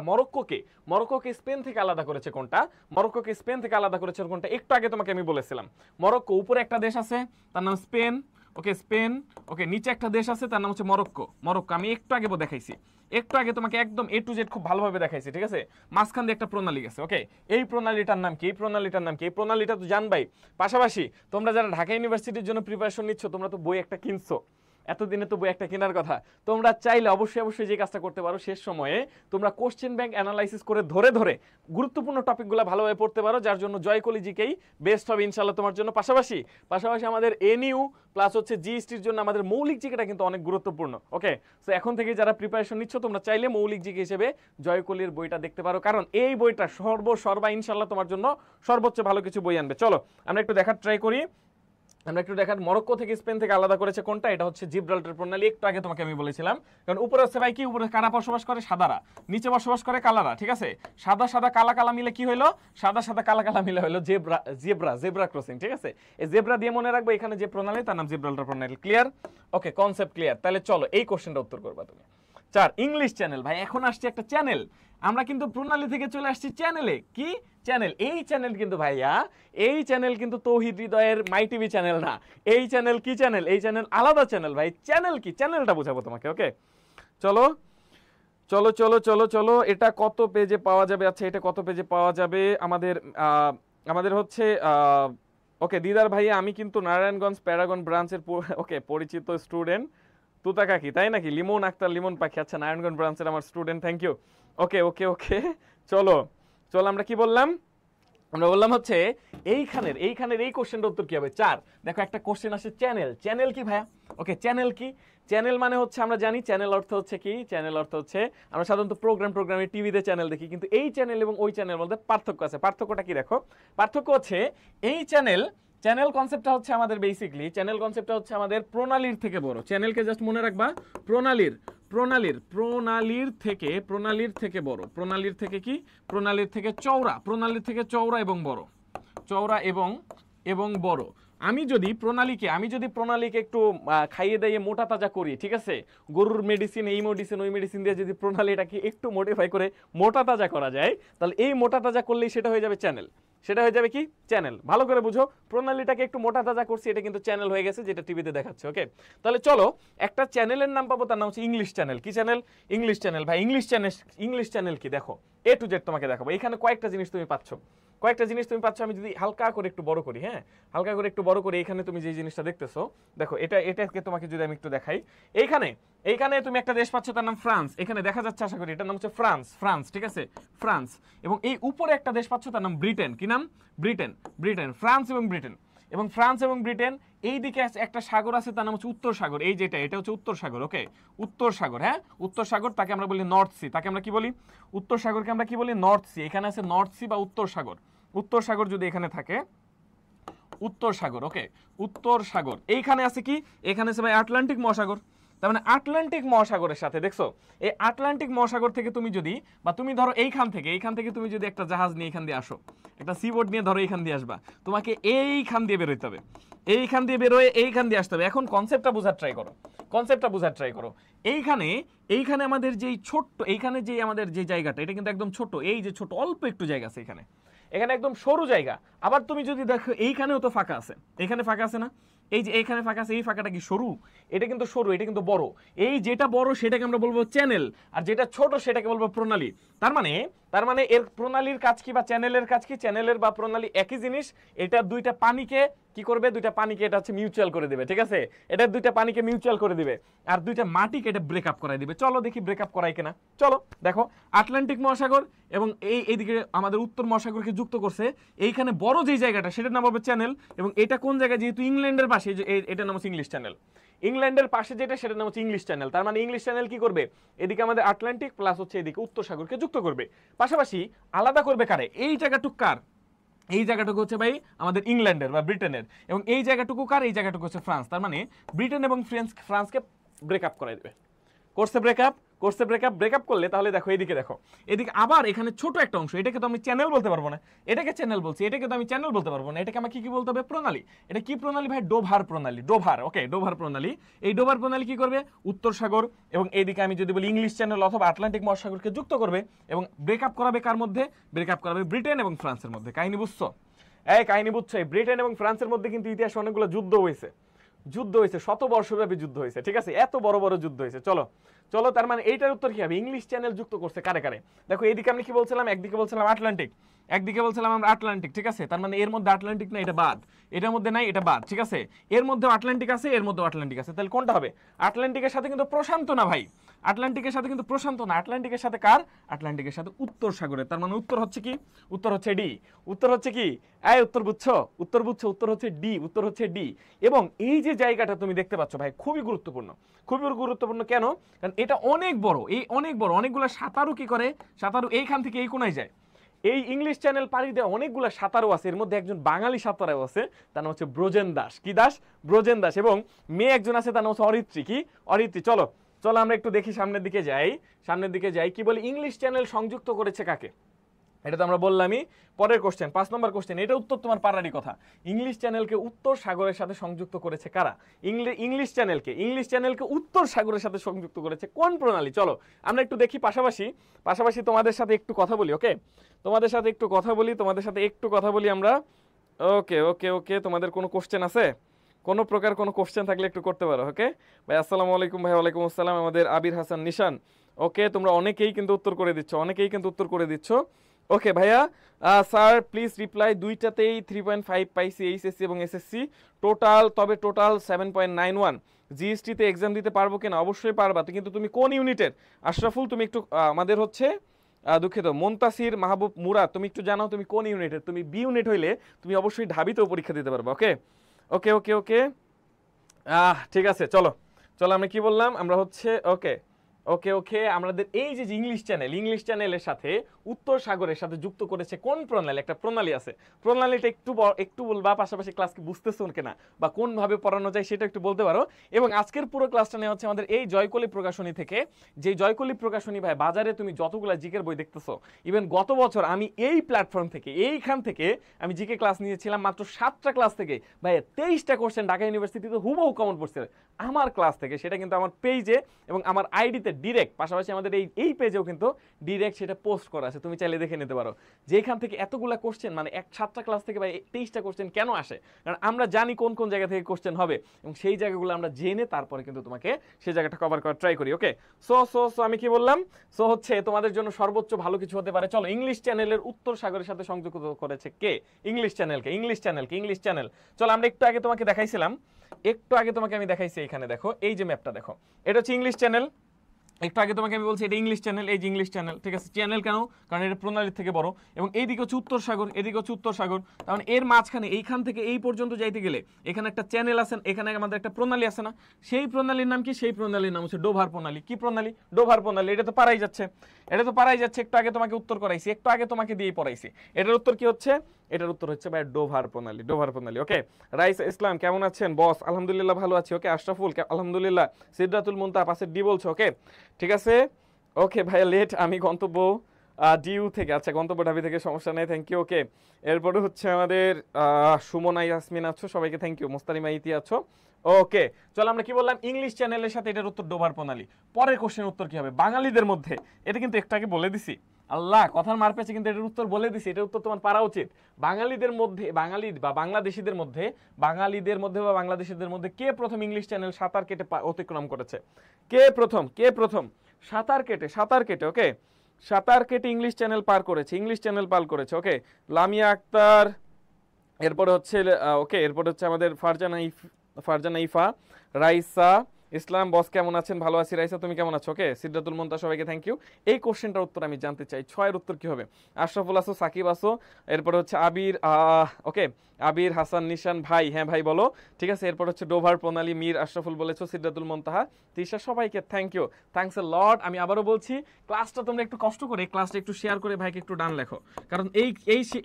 মরক্কোকে স্পেন থেকে আলাদা করেছে কোনটা? মরক্কোকে স্পেন থেকে আলাদা করেছে কোনটা? একটু আগে তোমাকে আমি বলেছিলাম মরক্কো উপরে একটা দেশ আছে তার নাম স্পেন। ওকে স্পেন। ওকে নিচে একটা দেশ আছে তার নাম হচ্ছে মরক্কো। আমি একটু আগে দেখাইছি, একটু আগে তোমাকে একদম A to Z খুব ভালোভাবে দেখাইছি। ঠিক আছে মাঝখান দিয়ে একটা প্রণালী গেছে। ওকে এই প্রণালীটার নাম কি? এই প্রণালীটা তো জানবাই। পাশাপাশি তোমরা যারা ঢাকা ইউনিভার্সিটির জন্য প্রিপারেশন নিচ্ছ, তোমরা তো বই একটা কিনছো, এতদিনে তো বই একটা কেনার কথা। তোমরা চাইলে অবশ্যই যে কাজটা করতে পারো, শেষ সময়ে তোমরা কোশ্চেন ব্যাংক অ্যানালাইসিস করে ধরে ধরে গুরুত্বপূর্ণ টপিকগুলো ভালোভাবে পড়তে পারো, যার জন্য জয় কলিজিকেই বেস্ট হবে ইনশাল্লাহ তোমার জন্য। পাশাপাশি আমাদের এনইউ প্লাস হচ্ছে জিএসটির জন্য আমাদের মৌলিক জিকেটা কিন্তু অনেক গুরুত্বপূর্ণ। ওকে সো এখন থেকে যারা প্রিপারেশন নিচ্ছ তোমরা চাইলে মৌলিক জিকে হিসেবে জয় কলির বইটা দেখতে পারো, কারণ এই বইটা সর্বা ইনশাল্লাহ তোমার জন্য সর্বোচ্চ ভালো কিছু বই আনবে। চলো আমরা একটু দেখার ট্রাই করি। মরক্কো থেকে স্পেন থেকে আলাদা করেছে কোনটা? এটা হচ্ছে জিব্রাল্টার প্রণালী। একটু আগে তোমাকে আমি বলেছিলাম, কারণ উপরে হচ্ছে ভাই কি, উপরে কারা বসবাস করে? সাদারা, নিচে বসবাস করে কালারা। ঠিক আছে সাদা সাদা কালা কালা মিলে কি হইলো? সাদা সাদা কালা কালা মিলে হইলো জেব্রা ক্রসিং। ঠিক আছে এই জেব্রা দিয়ে মনে রাখবো এখানে যে প্রণালী তার নাম জিব্রাল্টার প্রণালী। ক্লিয়ার? ওকে কনসেপ্ট ক্লিয়ার। তাহলে চলো এই কোশ্চেনটা উত্তর করবা তুমি। 4 ইংলিশ চ্যানেল। ভাই এখন আসছে একটা চ্যানেল, আমরা কিন্তু প্রণালী থেকে চলে আসছি চ্যানেলে। কি চ্যানেল? এই চ্যানেল কিন্তু ভাইয়া, এই চ্যানেল কিন্তু তৌহিদ হৃদয়ের মাই টিভি চ্যানেল না। এই চ্যানেল কি চ্যানেল? এই চ্যানেল আলাদা চ্যানেল ভাই। চ্যানেল কি? চ্যানেলটা বোঝাবো তোমাকে। ওকে চলো চলো চলো চলো চলো এটা কত পেজে পাওয়া যাবে? আচ্ছা এটা কত পেজে পাওয়া যাবে? আমাদের হচ্ছে ওকে দিদার ভাইয়া, আমি কিন্তু নারায়ণগঞ্জ প্যারাগন ব্রাঞ্চের ওকে পরিচিত স্টুডেন্ট তুতা কাকি, তাই নাকি? লিমন আক্তার, লিমন পাখি, আচ্ছা নারায়ণগঞ্জ ব্রাঞ্চের আমার স্টুডেন্ট, থ্যাংক ইউ। ওকে ওকে ওকে, চলো চলো, আমরা কি বললাম? আমরা বললাম হচ্ছে এইখানের এই কোশ্চেনটার উত্তর কি হবে? 4। দেখো একটা কোশ্চেন আসে চ্যানেল, চ্যানেল কি ভাইয়া? ওকে চ্যানেল কি? চ্যানেল মানে হচ্ছে আমরা জানি চ্যানেল অর্থ হচ্ছে কি, চ্যানেল অর্থ হচ্ছে আমরা সাধারণত প্রোগ্রামে টিভিতে চ্যানেল দেখি, কিন্তু এই চ্যানেল এবং ওই চ্যানেল মধ্যে পার্থক্য আছে। পার্থক্যটা কি দেখো, পার্থক্য হচ্ছে এই চ্যানেল কনসেপ্টটা হচ্ছে আমাদের বেসিক্যালি চ্যানেল কনসেপ্টটা হচ্ছে আমাদের প্রণালীর থেকে বড়। চ্যানেলকে জাস্ট মনে রাখবা প্রণালীর থেকে বড়, প্রণালীর থেকে কি, প্রণালীর থেকে চওড়া এবং বড়, চওড়া এবং বড়। আমি যদি প্রণালীকে একটু খাইয়ে দাইয়ে মোটা তাজা করি, ঠিক আছে, গরুর মেডিসিন এই মেডিসিন ওই মেডিসিন দিয়ে যদি প্রণালীটাকে একটু মডিফাই করে মোটা তাজা করা যায়, তাহলে এই মোটা তাজা করলেই সেটা হয়ে যাবে চ্যানেল। সেটা হয়ে যাবে কি? চ্যানেল। ভালো করে বুঝো, প্রণালীটাকে একটু মোটা তাজা করছি, এটা কিন্তু চ্যানেল হয়ে গেছে, যেটা টিভিতে দেখাচ্ছে। ওকে, তাহলে চলো একটা চ্যানেলের নাম পাবো, তার নাম হচ্ছে ইংলিশ চ্যানেল। কি চ্যানেল? English channel. ভাই ইংলিশ চ্যানেল কি? দেখো A to Z তোমাকে দেখাবো। এখানে কয়েকটা জিনিস তুমি পাচ্ছ। আমি যদি হালকা করে একটু বড় করি, হ্যাঁ হালকা করে একটু বড় করি, এখানে তুমি যে জিনিসটা দেখতেছো, দেখো এটাকে তোমাকে যদি আমি একটু দেখাই, এইখানে তুমি একটা দেশ পাচ্ছ, তার নাম ফ্রান্স। এখানে দেখা যাচ্ছে আশা করি, এটার নাম হচ্ছে ফ্রান্স, ঠিক আছে, ফ্রান্স। এবং এই উপরে একটা দেশ পাচ্ছ, তার নাম ব্রিটেন। কি নাম? ব্রিটেন। ফ্রান্স এবং ব্রিটেন এই দিকে একটা সাগর আছে, তার নাম হচ্ছে উত্তর সাগর। এই এটা হচ্ছে উত্তর সাগর। ওকে, উত্তর সাগর, হ্যাঁ উত্তর সাগর, তাকে আমরা বলি নর্থ সি। তাকে আমরা কি বলি? উত্তর সাগরকে আমরা কি বলি? North sea. এখানে আছে নর্থ সি বা উত্তর সাগর যদি এখানে থাকে, উত্তর সাগর। ওকে, উত্তর সাগর। এইখানে আছে কি? এখানে আছে ভাই আটলান্টিক মহাসাগর। তার মানে আটলান্টিক মহাসাগরের সাথে, দেখছো, এই আটলান্টিক মহাসাগর থেকে তুমি যদি, বা তুমি ধরো এইখান থেকে তুমি যদি একটা জাহাজ নিয়ে এখান দিয়ে আসো, একটা সিবোর্ড নিয়ে ধরো এইখান দিয়ে আসবা, তোমাকে এইখান দিয়ে বেরোতে হবে, এইখান দিয়ে বেরোয় এইখান দিয়ে আসতে হবে। এখন কনসেপ্টটা বোঝার ট্রাই করো। এইখানে আমাদের যেই ছোট্ট, এইখানে যে আমাদের যে জায়গাটা, এটা কিন্তু একদম ছোট, এই যে ছোট অল্প একটু জায়গা আছে এখানে একদম সরু জায়গা। আবার তুমি যদি দেখো এইখানেও তো ফাঁকা আছে, এখানে ফাঁকা আছে না? এই যে এখানে ফাঁকা আছে, এই ফাঁকাটা কি সরু? এটা কিন্তু সরু, এটা কিন্তু বড়। এই যেটা বড় সেটাকে আমরা বলবো চ্যানেল, আর যেটা ছোট সেটাকে বলবো প্রণালী। তার মানে এর প্রণালীর কাজ কি বা চ্যানেলের কাজ কি? চ্যানেলের বা প্রণালী একই জিনিস। এটা দুইটা পানিকে কি করবে? দুইটা পানিকে এটা হচ্ছে মিউচুয়াল করে দিবে, ঠিক আছে, এটা দুইটা পানিকে মিউচুয়াল করে দিবে, আর দুইটা মাটিকে এটা ব্রেকআপ করাই দিবে। চলো দেখি ব্রেকআপ করাই কিনা। চলো দেখো, আটলান্টিক মহাসাগর এবং এইদিকে আমাদের উত্তর মহাসাগরকে যুক্ত করছে, এইখানে বড় যেই জায়গাটা সেটার নাম হবে চ্যানেল। এবং এটা কোন জায়গায়? যেহেতু ইংল্যান্ডের পাশে, এটার নাম হচ্ছে ইংলিশ চ্যানেল। ইংল্যান্ডের পাশে যেটা, সেটার নাম হচ্ছে ইংলিশ চ্যানেল। তার মানে ইংলিশ চ্যানেল কি করবে? এদিকে আমাদের আটলান্টিক প্লাস হচ্ছে এদিকে উত্তর সাগরকে যুক্ত করবে, পাশাপাশি আলাদা করবে কারে? এই জায়গাটুক কার? এই জায়গাটুকু হচ্ছে ভাই আমাদের ইংল্যান্ডের বা ব্রিটেনের, এবং এই জায়গাটুকু কার? এই জায়গাটুকু হচ্ছে ফ্রান্স। তার মানে ব্রিটেন এবং ফ্রান্সকে ব্রেকআপ করাই দেবে। ব্রেকআপ করলে তাহলে দেখো এদিকে আবার এখানে ছোট একটা অংশ, এটাকে তো আমি চ্যানেল বলতে পারবো না, এটাকে চ্যানেল বলছি, এটাকে তো আমি চ্যানেল বলতে পারবো না, এটাকে আমাকে কি বলতে হবে? প্রণালী। এটা কি প্রণালী ভাই? ডোভার প্রণালী। ওকে, ডোভার প্রণালী। এই ডোভার প্রণালী কি করবে? উত্তর সাগর এবং এইদিকে আমি যদি বলি ইংলিশ চ্যানেল অথবা আটলান্টিক মহাসাগরকে যুক্ত করবে, এবং ব্রেকআপ করাবে কার মধ্যে? ব্রেকআপ করাবে ব্রিটেন এবং ফ্রান্সের মধ্যে। কাহিনী বুঝছো? কাহিনী বুঝছো? ব্রিটেন এবং ফ্রান্সের মধ্যে কিন্তু ইতিহাসে অনেকগুলো যুদ্ধ হয়েছে, শত বর্ষব্যাপী যুদ্ধ হয়েছে, ঠিক আছে, এত বড় বড় যুদ্ধ হয়েছে। চলো তার মানে এইটার উত্তর কি হবে? ইংলিশ চ্যানেল যুক্ত করছে কারে? দেখো এইদিকে আমি কি বলছিলাম? একদিকে বলছিলাম আটলান্টিক, ঠিক আছে, তার মানে এর মধ্যে আটলান্টিক না, এটা বাদ, এটার মধ্যে নাই, এটা বাদ, ঠিক আছে, এর মধ্যে আটলান্টিক আছে, এর মধ্যে আটলান্টিক আছে, তাহলে কোনটা হবে? আটলান্টিকের সাথে কিন্তু প্রশান্ত না ভাই, আটলান্টিকের সাথে কার? আটলান্টিকের সাথে উত্তর সাগরের। তার মানে উত্তর হচ্ছে কি? উত্তর হচ্ছে ডি। উত্তর হচ্ছে কি? উত্তর বুঝছো? উত্তর হচ্ছে ডি। এবং এই যে জায়গাটা তুমি দেখতে পাচ্ছ ভাই, খুবই গুরুত্বপূর্ণ। কেন? কারণ এটা অনেক বড়, অনেকগুলো সাঁতারু কি করে? সাঁতারু এইখান থেকে এই কোনায় যায়। এই ইংলিশ চ্যানেল পাড়ি দেওয়া অনেকগুলো সাঁতারু আছে, এর মধ্যে একজন বাঙালি সাঁতারু আছে, তার নাম হচ্ছে ব্রজেন দাস। কি দাস? ব্রজেন দাস। এবং মেয়ে একজন আছে, তার নাম হচ্ছে অরিত্রী। কি? অরিত্রী। চলো আমরা একটু দেখি, সামনের দিকে যাই। কি বলি? ইংলিশ চ্যানেল সংযুক্ত করেছে কাকে? এটা তো আমরা বললামই। পরের কোশ্চেন, 5 নম্বর কোশ্চেন, এটা উত্তর তোমার পারারই কথা। ইংলিশ চ্যানেলকে উত্তর সাগরের সাথে সংযুক্ত করেছে কারা? ইংলিশ চ্যানেলকে উত্তর সাগরের সাথে সংযুক্ত করেছে কোন প্রণালী? চলো আমরা একটু দেখি, পাশাপাশি তোমাদের সাথে একটু কথা বলি। ওকে, তোমাদের সাথে একটু কথা বলি আমরা। ওকে, তোমাদের কোনো কোশ্চেন আছে? কোনো প্রকার কোনো কোশ্চেন থাকলে একটু করতে পারো। ওকে ভাই, আসসালামু আলাইকুম ভাই। ওয়ালাইকুম আসসালাম। আমাদের আবির হাসান, নিশান, ওকে, তোমরা অনেকেই কিন্তু উত্তর করে দিচ্ছ। ওকে ভাইয়া, স্যার প্লিজ রিপ্লাই, দুইটাতেই 3.5 পাইছি এইচএসসি এবং এসএসসি, টোটাল 7.91। জিএসটিতে এক্সাম দিতে পারবো কিনা? অবশ্যই পারবা। কিন্তু তুমি কোন ইউনিটের? আশরাফুল তুমি একটু আমাদের হচ্ছে দুঃখিত মুনতাসির মাহবুব মুরাদ, তুমি একটু জানাও তুমি কোন ইউনিটের। তুমি বি ইউনিট হইলে তুমি অবশ্যই ঢাবিতেও পরীক্ষা দিতে পারবা। ওকে ওকে ওকে ওকে ঠিক আছে, চলো চলো আমরা কি বললাম, আমরা হচ্ছে ওকে ওকে ওকে আমাদের এই যে ইংলিশ চ্যানেলের সাথে উত্তর সাগরের সাথে যুক্ত করেছে কোন প্রণালী? একটা প্রণালী আছে, প্রণালীটা একটু বলবা, পাশাপাশি ক্লাস কি বুঝতেছো কিনা বা কোন ভাবে পড়ানো যায় সেটা একটু বলতে পারো। এবং আজকের পুরো ক্লাসটা নেওয়া হচ্ছে আমাদের এই জয়কলি প্রকাশনী থেকে। যে জয়কলি প্রকাশনী ভাই, বাজারে তুমি যতগুলা জিকের বই দেখতেছো, ইভেন গত বছর আমি এই প্ল্যাটফর্ম থেকে এইখান থেকে আমি জিকে ক্লাস নিয়েছিলাম মাত্র 7টা ক্লাস থেকে ভাই, 23টা কোশ্চেন ঢাকা ইউনিভার্সিটিতে হুবহু কমন পড়ছে আমার ক্লাস থেকে। সেটা কিন্তু আমার পেজে এবং আমার আইডিতে ডিরেক্ট, পাশাপাশি আমাদের এই পেজেও কিন্তু ডিরেক্ট সেটা পোস্ট করা আছে, তুমি চাইলে দেখে নিতে পারো। যেখান থেকে এতগুলা কোশ্চেন, মানে 7টা ক্লাস থেকে ভাই 23টা কোশ্চেন কেন আসে? কারণ আমরা জানি কোন কোন জায়গা থেকে কোশ্চেন হবে এবং সেই জায়গাগুলো আমরা জেনে তারপরে কিন্তু তোমাকে সেই জায়গাটা কভার করার ট্রাই করি। ওকে, সো আমি কি বললাম, সো হচ্ছে তোমাদের জন্য সর্বোচ্চ ভালো কিছু হতে পারে। চলো, ইংলিশ চ্যানেলের উত্তর সাগরের সাথে সংযুক্ত করেছে কে? English channel. চলো আমরা একটু আগে তোমাকে আমি দেখাইছি, এখানে দেখো এই যে ম্যাপটা দেখো, এটা হচ্ছে ইংলিশ চ্যানেল। একটু আগে তোমাকে আমি বলছি এটা ইংলিশ চ্যানেল, এই যে ইংলিশ চ্যানেল, ঠিক আছে। চ্যানেল কেন? কারণ এটা প্রণালীর থেকে বড় এবং এইদিকে হচ্ছে উত্তর সাগর, এদিকে হচ্ছে উত্তর সাগর। তার এর মাঝখানে এইখান থেকে এই পর্যন্ত যাইতে গেলে এখানে একটা চ্যানেল আছে, এখানে আমাদের একটা প্রণালী আছে না? সেই প্রণালীর নাম কি? সেই প্রণালীর নাম হচ্ছে ডোভার প্রণালী। কি প্রণালী? ডোভার প্রণালী। এটা তো পারাই যাচ্ছে। একটু আগে তোমাকে উত্তর করাইছি, একটু আগে তোমাকে দিয়ে পড়াইছি। এটার উত্তর কি হচ্ছে? এটার উত্তর হচ্ছে ভাই ডোভার প্রণালী। ওকে, রাইস ইসলাম কেমন আছেন? বস আলহামদুলিল্লাহ ভালো আছি। ওকে, আশরাফুল আলহামদুলিল্লাহ। সিদ্ধাতুল মুনতাহা পাশের ডি বলছো। ওকে ঠিক আছে। ওকে ভাইয়া লেট, আমি গন্তব্য ডিউ থেকে, আচ্ছা গন্তব্য ঢাবি থেকে, সমস্যা নেই, থ্যাংক ইউ। ওকে, এরপরে হচ্ছে আমাদের সুমনা ইয়াসমিন আছো, সবাইকে থ্যাংক ইউ। মোস্তারিমা ইতি আছো। ওকে, চলো আমরা কি বললাম, ইংলিশ চ্যানেলের সাথে এটার উত্তর ডোভার প্রণালী। পরের কোশ্চেনের উত্তর কি হবে? বাঙালিদের মধ্যে, এটা কিন্তু একটু আগে বলে দিছি, আল্লাহ কথার মার পেছে কিন্তু এটার উত্তর বলে দিছি, এটার উত্তর তোমার পারা উচিত। বাঙালিদের মধ্যে বা বাংলাদেশিদের মধ্যে কে প্রথম ইংলিশ চ্যানেল সাঁতার কেটে অতিক্রম করেছে? কে প্রথম সাঁতার কেটে ওকে, সাঁতার কেটে ইংলিশ চ্যানেল পার করেছে। ওকে, লামিয়া আক্তার, এরপরে হচ্ছে আমাদের ফারজানা ইফা, রাইসা ইসলাম, বস কেমন আছেন? ভালো আছি রাইসা, তুমি কেমন আছো? ওকে, সিদ্ধাতুল মুনতাহা, সবাইকে থ্যাংক ইউ। এই কোশ্চেনটার উত্তর আমি জানতে চাই, 6 এর উত্তর কি হবে? আশরাফুল আসো, সাকিব আসো, এরপরে হচ্ছে আবির, ওকে আবির হাসান নিশান ভাই, হ্যাঁ ভাই বলো, ঠিক আছে। এরপর হচ্ছে ডোভার প্রণালী, মীর আশরাফুল বলেছো, সিদ্ধাতুল মুনতাহা, তিশা, সবাইকে থ্যাংক ইউ, থ্যাঙ্কস এ লট। আমি আবারও বলছি, ক্লাসটা তোমরা একটু কষ্ট করে ক্লাসটা একটু শেয়ার করে ভাইকে একটু ডান লেখো, কারণ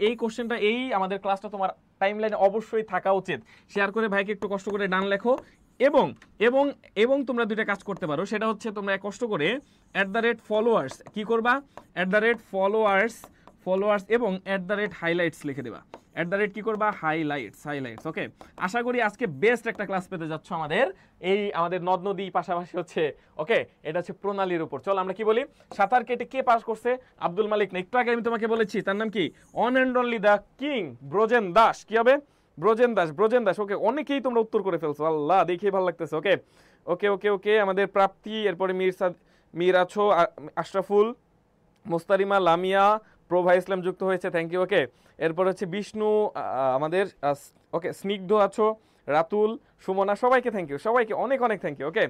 এই কোশ্চেনটা, এই আমাদের ক্লাসটা তোমার টাইমলাইনে অবশ্যই থাকা উচিত। শেয়ার করে ভাইকে একটু কষ্ট করে ডান লেখো। এবং এবং এবং তোমরা দুইটা কাজ করতে পারো, সেটা হচ্ছে তোমরা কষ্ট করে @followers কি করবা? @followers এবং @highlights লিখে দেবা। কি করবা? হাইলাইটস। ওকে, আশা করি আজকে বেস্ট একটা ক্লাস পেতে যাচ্ছ আমাদের নদ নদী, পাশাপাশি হচ্ছে ওকে, এটা হচ্ছে প্রণালীর উপর। চল আমরা কি বলি, সাঁতার কেটে কে পাস করছে? আব্দুল মালিক না, একটু আগে আমি তোমাকে বলেছি তার নাম কি? On and only the king Brojen Das. কি হবে? ব্রোজেন দাস। ওকে, অনেকেই তোমরা উত্তর করে ফেলছো, আল্লাহ দেখেই ভালো লাগতেছে। ওকে ওকে ওকে ওকে আমাদের প্রাপ্তি, এরপরে মীর আছো, আশরাফুল, মোস্তারিমা, লামিয়া, প্রভা ইসলাম যুক্ত হয়েছে, থ্যাংক ইউ। ওকে, এরপর হচ্ছে বিষ্ণু, আমাদের ওকে স্নিগ্ধ আছো, রাতুল, সুমনা, সবাইকে থ্যাংক ইউ, সবাইকে অনেক অনেক থ্যাংক ইউ। ওকে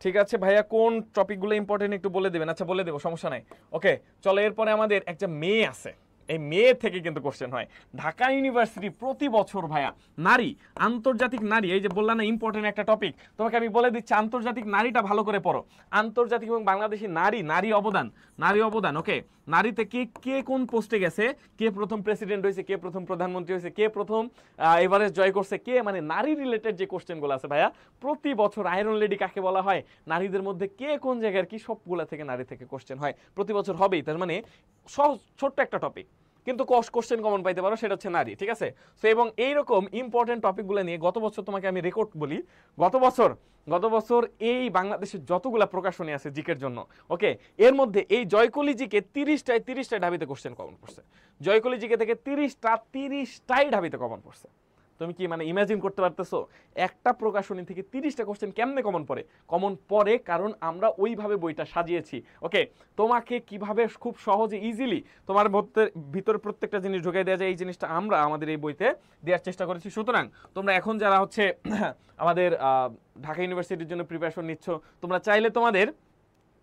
ঠিক আছে ভাইয়া, কোন টপিকগুলো ইম্পর্টেন্ট একটু বলে দেবেন? আচ্ছা বলে দেবো, সমস্যা নাই। ওকে চলো, এরপরে আমাদের একটা মেয়ে আছে, এই মেয়ে থেকে কিন্তু কোশ্চেন হয়। ঢাকা ইউনিভার্সিটি প্রতি বছর ভাইয়া নারী, আন্তর্জাতিক নারী, এই যে বললাম না ইম্পর্টেন্ট একটা টপিক, তোমাকে আমি বলে দিচ্ছি, আন্তর্জাতিক নারীটা ভালো করে পড়ো। আন্তর্জাতিক এবং বাংলাদেশি নারী অবদান। ওকে, নারীতে কে কোন পোস্টে গেছে, কে প্রথম প্রেসিডেন্ট হয়েছে, কে প্রথম প্রধানমন্ত্রী হয়েছে, কে প্রথম এভারেস্ট জয় করছে, কে, মানে নারী রিলেটেড যে কোশ্চেনগুলো আছে ভাইয়া প্রতি বছর, আয়রন লেডি কাকে বলা হয়, নারীদের মধ্যে কে কোন জায়গার কি, সবগুলা থেকে নারী থেকে কোশ্চেন হয় প্রতি বছর, হবেই। তার মানে সহজ ছোট্ট একটা টপিক, কিন্তু কোশ্চেন কমন পাইতে পারো, সেটা হচ্ছে নারী, ঠিক আছে। সো এবং এইরকম ইম্পর্টেন্ট টপিকগুলো নিয়ে গত বছর তোমাকে আমি রেকর্ড বলি, গত বছর এই বাংলাদেশের যতগুলা প্রকাশনী আছে জিকের জন্য, ওকে, এর মধ্যে এই জয়কলি জিকে 30টায় ঢাবিতে কোশ্চেন কমন পড়ছে। জয়কলি জিকে থেকে 30টাই ঢাবিতে কমন পড়ছে। তো তুমি কি মানে ইমাজিন করতে পারতেছো একটা প্রকাশনী থেকে 30টা কোশ্চেন কেমনে কমন পড়ে কারণ আমরা ওইভাবে বইটা সাজিয়েছি। ওকে, তোমাকে কিভাবে খুব সহজে ইজিলি তোমার ভিতরে প্রত্যেকটা জিনিস ঢুকিয়ে দেওয়া যায় এই জিনিসটা আমরা আমাদের এই বইতে দেওয়ার চেষ্টা করেছি। সুতরাং তোমরা এখন যারা হচ্ছে আমাদের ঢাকা ইউনিভার্সিটির জন্য প্রিপারেশন নিচ্ছ, তোমরা চাইলে তোমাদের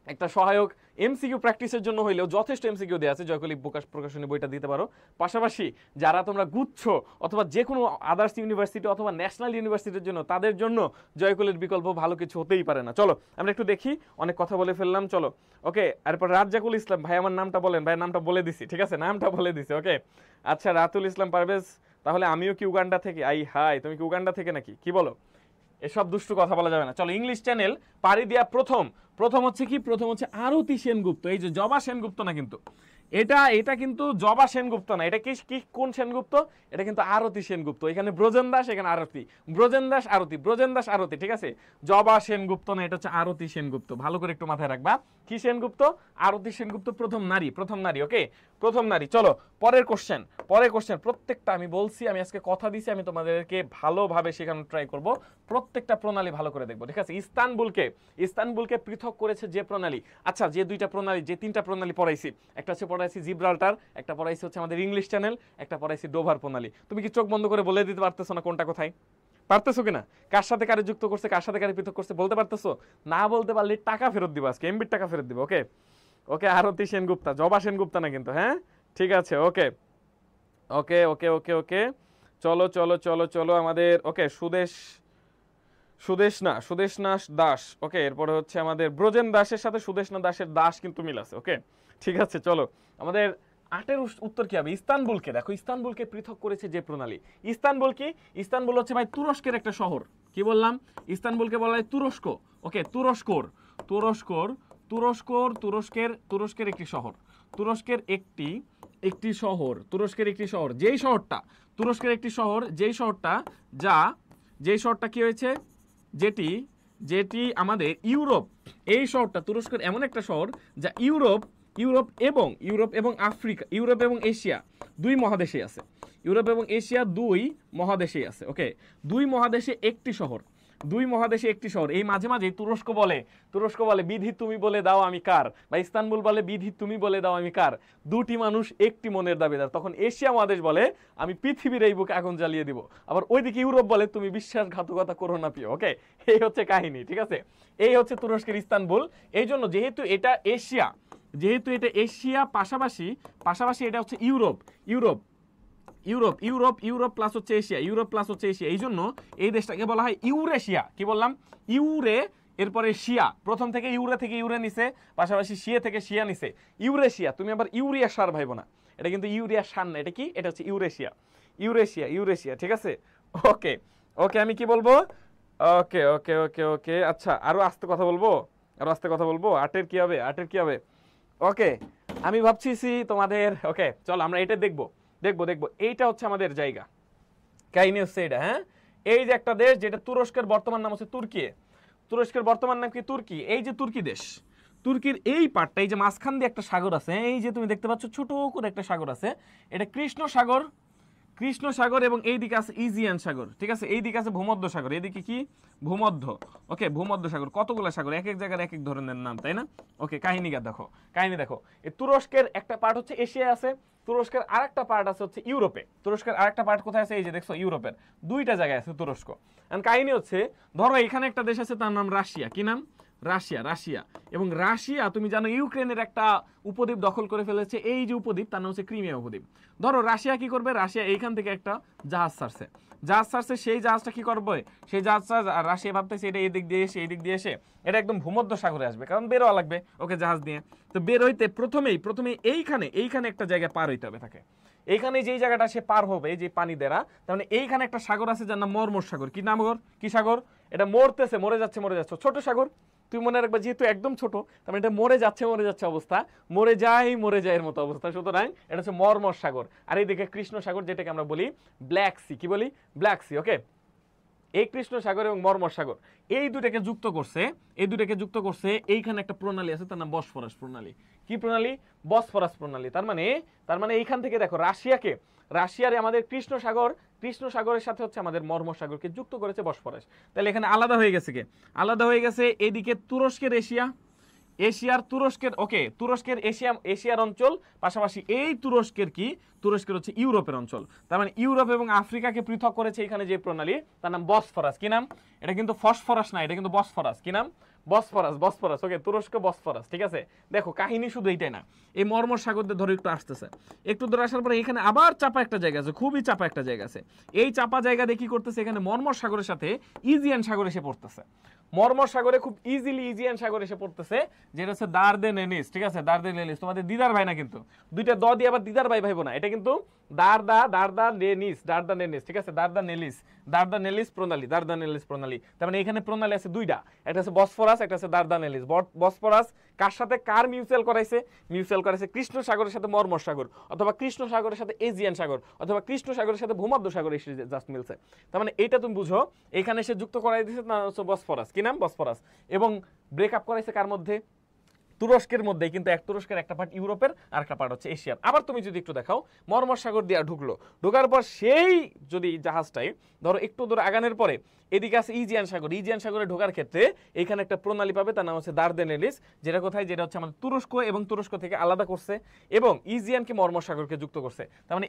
একটা সহায়ক এমসিকিউ প্র্যাকটিসের জন্য হইলেও যথেষ্ট এমসিকিউ দেওয়া আছে জয়কলি প্রকাশনী বইটা দিতে পারো। পাশাপাশি যারা তোমরা গুচ্ছ অথবা যে কোনো আদার্স ইউনিভার্সিটি অথবা ন্যাশনাল ইউনিভার্সিটির জন্য, তাদের জন্য জয়কলির বিকল্প ভালো কিছু হতেই পারে না। চলো আমরা একটু দেখি, অনেক কথা বলে ফেললাম। চলো ওকে, এরপর রাজ্জাকুল ইসলাম ভাই, আমার নামটা বলেন ভাই, নামটা বলে দিছি, ঠিক আছে, নামটা বলে দিছি। ওকে আচ্ছা, রাতুল ইসলাম পারভেজ, তাহলে আমিও কি উগান্ডা থেকে? হাই, তুমি কি উগান্ডা থেকে নাকি? কি বলো? এসব দুষ্টু কথা বলা যাবে না। চলো ইংলিশ চ্যানেল পাড়ি দিয়া প্রথম হচ্ছে কি, প্রথম হচ্ছে আরতি সেনগুপ্ত। এই যে জবা সেনগুপ্ত না কিন্তু, এটা কিন্তু জবা সেনগুপ্ত না, এটা কি কোন সেনগুপ্ত? এটা কিন্তু আরতি সেনগুপ্ত। এখানে ব্রজেন দাস, এখানে আরতি, ব্রজেন দাস আরতি, ঠিক আছে? জবা সেনগুপ্ত না, এটা হচ্ছে আরতি সেনগুপ্ত। ভালো করে একটু মাথায় রাখবা। কি সেনগুপ্ত? আরতি সেনগুপ্ত, প্রথম নারী। ওকে, প্রথম নারী। চলো পরের কোশ্চেন। প্রত্যেকটা আমি বলছি, আমি আজকে কথা দিছি, আমি তোমাদেরকে ভালোভাবে শেখানোর ট্রাই করব, প্রত্যেকটা প্রণালী ভালো করে দেখবো, ঠিক আছে? ইস্তানবুলকে পৃথক করেছে যে প্রণালী। আচ্ছা, যে তিনটা প্রণালী পড়াইছি, একটা হচ্ছে পড়াইছি জিব্রাল্টার, একটা পড়াইছি হচ্ছে আমাদের ইংলিশ চ্যানেল, একটা পড়াইছি ডোভার প্রণালী। তুমি কি চোখ বন্ধ করে বলে দিতে পারতেছো না কোনটা কোথায়? পারতেছো কিনা? কার সাথে কারে যুক্ত করছে, কার সাথে কারে পৃথক করছে বলতে পারতেছো? না বলতে পারলে টাকা ফেরত দিব, আজকে এমবির টাকা ফেরত দিব। ওকে, আরতি সেনগুপ্তা, জবা সেনগুপ্তা না কিন্তু, হ্যাঁ ঠিক আছে। ওকে, চলো আমাদের ওকে সুদেশনা দাস। ওকে, এরপরে হচ্ছে আমাদের ব্রজেন দাসের সাথে সুদেশনা দাসের দাস কিন্তু মিল আছে। ওকে ঠিক আছে, চলো আমাদের 8-এর উত্তর কি হবে? ইস্তানবুলকে দেখো, ইস্তানবুলকে পৃথক করেছে যে প্রণালী। ইস্তানবুল হচ্ছে ভাই তুরস্কের একটা শহর। কি বললাম? ইস্তানবুলকে বলা হয় তুরস্ক। ওকে, তুরস্কের একটি শহর, তুরস্কের একটি শহর, যেই শহরটা কি হয়েছে, যেটি আমাদের ইউরোপ, এই শহরটা তুরস্কের এমন একটা শহর যা ইউরোপ এবং আফ্রিকা, ইউরোপ এবং এশিয়া দুই মহাদেশে আছে। ওকে, দুই মহাদেশে একটি শহর। এই মাঝে মাঝে তুরস্ক বলে বিধি তুমি বলে দাও আমি কার, বা ইস্তানবুল বলে বিধি তুমি বলে দাও আমি কার। দুটি মানুষ একটি মনের দাবিদার। তখন এশিয়া মহাদেশ বলে আমি পৃথিবীর এই বুকে আগুন জ্বালিয়ে দিব। আবার ওইদিকে ইউরোপ বলে তুমি বিশ্বাসঘাতকতা করো না প্রিয়। ওকে, এই হচ্ছে কাহিনী, ঠিক আছে? এই হচ্ছে তুরস্কের ইস্তানবুল। এই জন্য যেহেতু এটা এশিয়া, পাশাপাশি এটা হচ্ছে ইউরোপ প্লাস হচ্ছে এশিয়া, এই জন্য এই দেশটাকে বলা হয় ইউরেশিয়া। কি বললাম? এরপরে শিয়া, প্রথম থেকে ইউরে নিছে, পাশাপাশি শিয়া থেকে শিয়া নিছে, ইউরেশিয়া। তুমি আবার ইউরিয়া সার ভাইবো না, এটা কিন্তু ইউরিয়া সার না, এটা কি? এটা হচ্ছে ইউরেশিয়া, ঠিক আছে? ওকে, আমি কি বলবো? ওকে, আচ্ছা আরো আস্তে কথা বলবো। 8-এর কি হবে? ওকে, আমি ভাবছি তোমাদের, ওকে চলো আমরা এটা দেখবো। এইটা হচ্ছে আমাদের জায়গা, কাহিনী হচ্ছে এটা। হ্যাঁ, এই যে একটা দেশ যেটা তুরস্কের বর্তমান নাম হচ্ছে তুর্কি। তুর্কি। এই যে তুর্কি দেশ, তুর্কির এই পার্টটা, এই যে মাঝখান দিয়ে একটা সাগর আছে, এই যে তুমি দেখতে পাচ্ছ ছোট করে একটা সাগর আছে, এটা কৃষ্ণ সাগর এবং এইদিকে আছে ইজিয়ান সাগর, ঠিক আছে? এইদিকে আছে ভূমধ্য সাগর, এইদিকে কি? ভূমধ্য। ওকে, ভূমধ্য সাগর, কতগুলো সাগর, এক এক জায়গার এক এক ধরনের নাম, তাই না? ওকে, কাহিনী দেখো, এই তুরস্কের একটা পার্ট হচ্ছে এশিয়ায় আছে, তুরস্কের আরেকটা পার্ট আছে হচ্ছে ইউরোপে। তুরস্কের আরেকটা পার্ট কোথায় আছে? এই যে দেখছো, ইউরোপের দুইটা জায়গায় আছে তুরস্ক। এন্ড কাহিনী হচ্ছে, ধরো এখানে একটা দেশ আছে, তার নাম রাশিয়া। কি নাম? রাশিয়া। এবং রাশিয়া তুমি জানো ইউক্রেনের একটা উপদ্বীপ দখল করে ফেলেছে। এই যে উপদ্বীপ, তার নাম হচ্ছে ক্রিমিয়া উপদ্বীপ। ধরো রাশিয়া কি করবে? রাশিয়া এইখান থেকে একটা জাহাজ ছাড়ছে, সেই জাহাজটা কি করবে? সেই জাহাজটা রাশিয়া ভাবতেছে এটা এই দিক দিয়ে এসে এটা একদম ভূমধ্য সাগরে আসবে, কারণ বেরোয়া লাগবে ওকে জাহাজ দিয়ে। তো বের হইতে প্রথমেই এইখানে একটা জায়গায় পার হইতে হবে তাকে। এইখানে যেই জায়গাটা সে পার হবে, যে পানি দেরা, তার মানে এইখানে একটা সাগর আছে যার নাম মর্মর সাগর। কি নাম? কি সাগর? এটা মরে যাচ্ছে, ছোট সাগর। তুই মনে রাখবা, যেহেতু একদম ছোট, তার মানে এটা মরে যাচ্ছে অবস্থা, মরে যায় এর মতো অবস্থা। সুতরাং এটা হচ্ছে মর্মর সাগর। আর এইদিকে কৃষ্ণ সাগর, যেটাকে আমরা বলি ব্ল্যাক সি। কি বলি? Black C. ওকে, এই কৃষ্ণ সাগর এবং মর্মর সাগর এই দুটাকে যুক্ত করছে, এই দুটাকে যুক্ত করছে এইখানে একটা প্রণালী আছে, তার নাম বসফরাস প্রণালী। কি প্রণালী? বসফরাস প্রণালী। তার মানে এইখান থেকে দেখো রাশিয়ার আমাদের কৃষ্ণ সাগরের সাথে হচ্ছে আমাদের মর্মর সাগরকে যুক্ত করেছে বসফরাস। তাহলে এখানে আলাদা হয়ে গেছে কে? আলাদা হয়ে গেছে এদিকে তুরস্কের তুরস্কের এশিয়ার অঞ্চল, পাশাপাশি এই তুরস্কের হচ্ছে ইউরোপের অঞ্চল। তার মানে ইউরোপ এবং আফ্রিকাকে পৃথক করেছে এখানে যে প্রণালী, তার নাম বসফরাস। কি নাম? এটা কিন্তু ফসফরাস না, এটা কিন্তু বসফরাস। কি নাম? বসফরাস। ওকে, তুরস্ক বসফরাস। ঠিক আছে, দেখো কাহিনী শুধু এইটাই না, এই মর্মর সাগর দিয়ে ধরে একটু আসতেছে, একটু ধরে আসার পরে এখানে আবার চাপা একটা জায়গা আছে, খুবই চাপা একটা জায়গা আছে। এই চাপা জায়গা দিয়ে কি করতেছে, এখানে মর্মর সাগরের সাথে ইজিয়ান সাগর এসে পড়তেছে। মর্মর সাগরে খুব ইজিলি ইজিয়ান সাগর এসে পড়তেছে, যেটা হচ্ছে দারদেনেলিস। ঠিক আছে, দারদেনেলিস। তোমাদের দিদার ভাই না কিন্তু, দুইটা দ দিয়ে আবার দিদার ভাই ভাইবো না, এটা কিন্তু দারদানেলিস। ঠিক আছে, দারদানেলিস প্রণালী। তার মানে এখানে প্রণালী আছে দুইটা, একটা হচ্ছে বসফরাস, একটা হচ্ছে দারদানেলিস। বসফরাস কার সাথে কার মিউচুয়াল করাইছে কৃষ্ণ সাগরের সাথে মর্মর সাগর, অথবা কৃষ্ণ সাগরের সাথে এজিয়ান সাগর, অথবা কৃষ্ণ সাগরের সাথে ভূমধ্য সাগর এসে জাস্ট মিলছে। তার মানে এইটা তুমি বুঝো, এখানে এসে যুক্ত করাই দিয়েছে না হচ্ছে বসফরাস। কি নাম? বসফরাস। এবং ব্রেকআপ করাইছে কার মধ্যে? তুরস্কের মধ্যে, কিন্তু এক তুরস্কের একটা পার্ট ইউরোপের আর একটা পার্ট হচ্ছে এশিয়ার। আবার তুমি যদি একটু দেখাও, মর্মর সাগর দিয়ে ঢোকার পর সেই যদি জাহাজটাই ধরো একটু দূর আগানোর পরে এদিকে আছে ইজিয়ান সাগরে ঢোকার ক্ষেত্রে এখানে একটা প্রণালী পাবে, তার নাম হচ্ছে দারদেনেলিস। যেটা কোথায়? যেটা হচ্ছে আমাদের তুরস্ক, এবং তুরস্ক থেকে আলাদা করছে এবং ইজিয়ানকে মর্মর সাগরকে যুক্ত করছে। তার মানে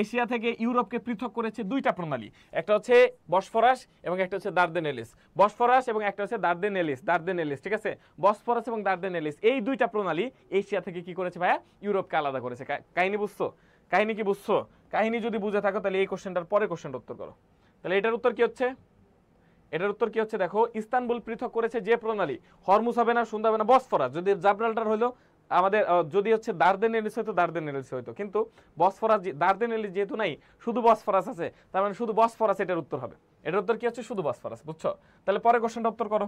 এশিয়া থেকে ইউরোপকে পৃথক করেছে দুইটা প্রণালী, একটা হচ্ছে বসফরাস এবং একটা হচ্ছে দারদেনেলিস। বসফরাস এবং একটা হচ্ছে দারদেনেলিস। ঠিক আছে, বসফরাস এবং দারদেনেলিস এই দুইটা প্রণালী এশিয়া থেকে কি করেছে ভাইয়া? ইউরোপকে আলাদা করেছে। কাহিনী বুঝছো? কাহিনী কি বুঝছো? কাহিনী যদি বুঝে থাকো তাহলে এই কোশ্চেনটার পরে কোশ্চেনটা উত্তর করো। তাহলে এটার উত্তর কি হচ্ছে? দেখো, ইস্তানবুল পৃথক করেছে যে প্রণালী, হরমুজ হবে না, সুন্দর হবে না, বসফরাস। যদি জাব্রাল্টার হলো আমাদের, যদি হচ্ছে দারদেনেলিস হইতো, কিন্তু বসফরাস, দারদেনেলিস যেহেতু নাই, শুধু বসফরাস আছে, তার মানে শুধু বসফরাস এটার উত্তর হবে। এটার উত্তর কি হচ্ছে? শুধু বসফরাস। বুঝছো? তাহলে পরে কোশ্চেনটা উত্তর করো।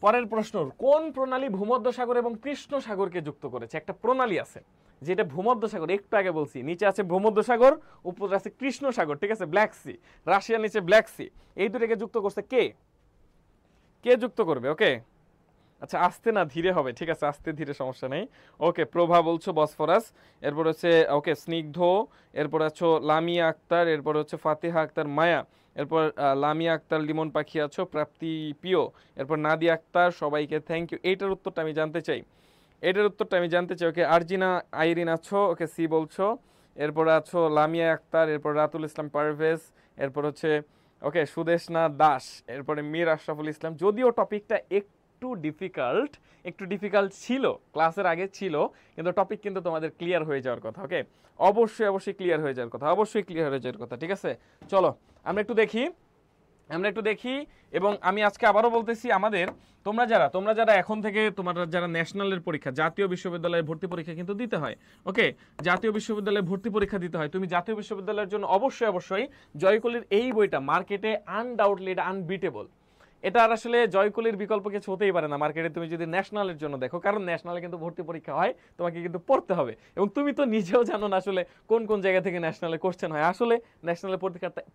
পরের প্রশ্ন, কোন প্রণালী ভূমধ্য সাগর এবং কৃষ্ণ সাগরকে যুক্ত করেছে? একটা প্রণালী আছে যেটা ভূমধ্য সাগর, একটু আগে বলছি, নিচে আছে ভূমধ্য সাগর, উপরে আছে কৃষ্ণ সাগর। ঠিক আছে, ব্ল্যাক সি, রাশিয়ার নিচে ব্ল্যাক সি, এই দুটোকে যুক্ত করছে কে যুক্ত করবে? ওকে, আচ্ছা, আস্তে না ধীরে হবে। ঠিক আছে, আস্তে ধীরে সমস্যা নেই। ওকে, প্রভা বলছো বসফরাস, এরপর হচ্ছে ওকে স্নিগ্ধ, এরপর হচ্ছে লামিয়া আক্তার, এরপর হচ্ছে ফাতেহা আক্তার মায়া, এরপর লামিয়া আক্তার লিমন পাখি আছো, প্রাপ্তি প্রিয়, এরপর নাদিয়া আক্তার, সবাইকে থ্যাংক ইউ। এইটার উত্তরটা আমি জানতে চাই। ওকে, আরজিনা আইরিন আছো, ওকে সি বলছো, এরপর আছো লামিয়া আক্তার, এরপর রাতুল ইসলাম পারভেজ, এরপর হচ্ছে ওকে সুদেশনা দাস, এরপরে মীর আশরাফুল ইসলাম। যদিও টপিকটা একটু ডিফিকাল্ট ছিল, ক্লাসের আগে ছিল, কিন্তু টপিক কিন্তু তোমাদের ক্লিয়ার হয়ে যাওয়ার কথা। ওকে, অবশ্যই ক্লিয়ার হয়ে যাওয়ার কথা। ঠিক আছে, চলো আমরা একটু দেখি। এবং আমি আজকে আবারও বলতেছি, আমাদের তোমরা যারা এখন থেকে যারা ন্যাশনালের পরীক্ষা, জাতীয় বিশ্ববিদ্যালয়ের ভর্তি পরীক্ষা কিন্তু দিতে হয়। ওকে, জাতীয় বিশ্ববিদ্যালয়ে ভর্তি পরীক্ষা দিতে হয়, তুমি জাতীয় বিশ্ববিদ্যালয়ের জন্য অবশ্যই জয়কলির এই বইটা মার্কেটে আনডাউটলি এটা আনবিটেবল। এটা আর আসলে জয়কলির বিকল্প কিছু হতেই পারে না মার্কেটে, তুমি যদি ন্যাশনালের জন্য দেখো, কারণ ন্যাশনালে কিন্তু ভর্তি পরীক্ষা হয়, তোমাকে কিন্তু পড়তে হবে। এবং তুমি তো নিজেও জানো না আসলে কোন জায়গা থেকে ন্যাশনালে কোশ্চেন হয়। আসলে ন্যাশনালের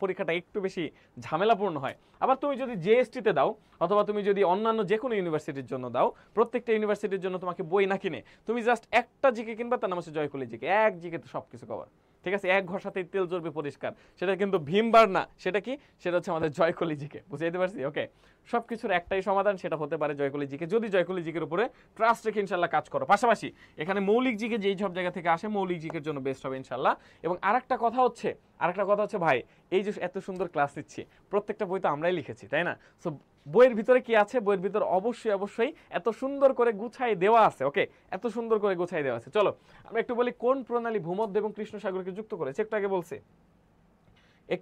পরীক্ষাটা একটু বেশি ঝামেলাপূর্ণ হয়। আবার তুমি যদি জেএসটিতে দাও, অথবা তুমি যদি অন্যান্য যে কোনো ইউনিভার্সিটির জন্য দাও, প্রত্যেকটা ইউনিভার্সিটির জন্য তোমাকে বই না কিনে তুমি জাস্ট একটা জিকে কিনবা, তার নাম হচ্ছে জয়কলি জিকে। এক জিকে তো সবকিছু কভার। ঠিক আছে, এক ঘষাতেই তেল চর্বি পরিষ্কার। সেটা কিন্তু ভীমবার না, সেটা কি? সেটা হচ্ছে আমাদের জয়কলি জিকে। বুঝাইতে পারছি? ওকে, সবকিছুর একটাই সমাধান, সেটা হতে পারে জয়কলি জিকে, যদি জয়কলি জিকের উপরে ট্রাস্ট রেখে ইনশাল্লাহ কাজ করো। পাশাপাশি এখানে মৌলিক জিকে যেই সব জায়গা থেকে আসে, মৌলিক জিকের জন্য বেস্ট হবে ইনশাল্লাহ। এবং আরেকটা কথা হচ্ছে ভাই, এই যে এত সুন্দর ক্লাস দিচ্ছি, প্রত্যেকটা বই তো আমরাই লিখেছি, তাই না? সো বইয়ের ভিতরে কি আছে? বইয়ের ভিতরে অবশ্যই এত সুন্দর করে গুছাই দেওয়া আছে। ওকে, এত সুন্দর করে গুছাই দেওয়া আছে। চলো আমরা একটু বলি, কোন প্রণালী ভূমধ্য এবং কৃষ্ণ সাগরকে যুক্ত করেছে? একটু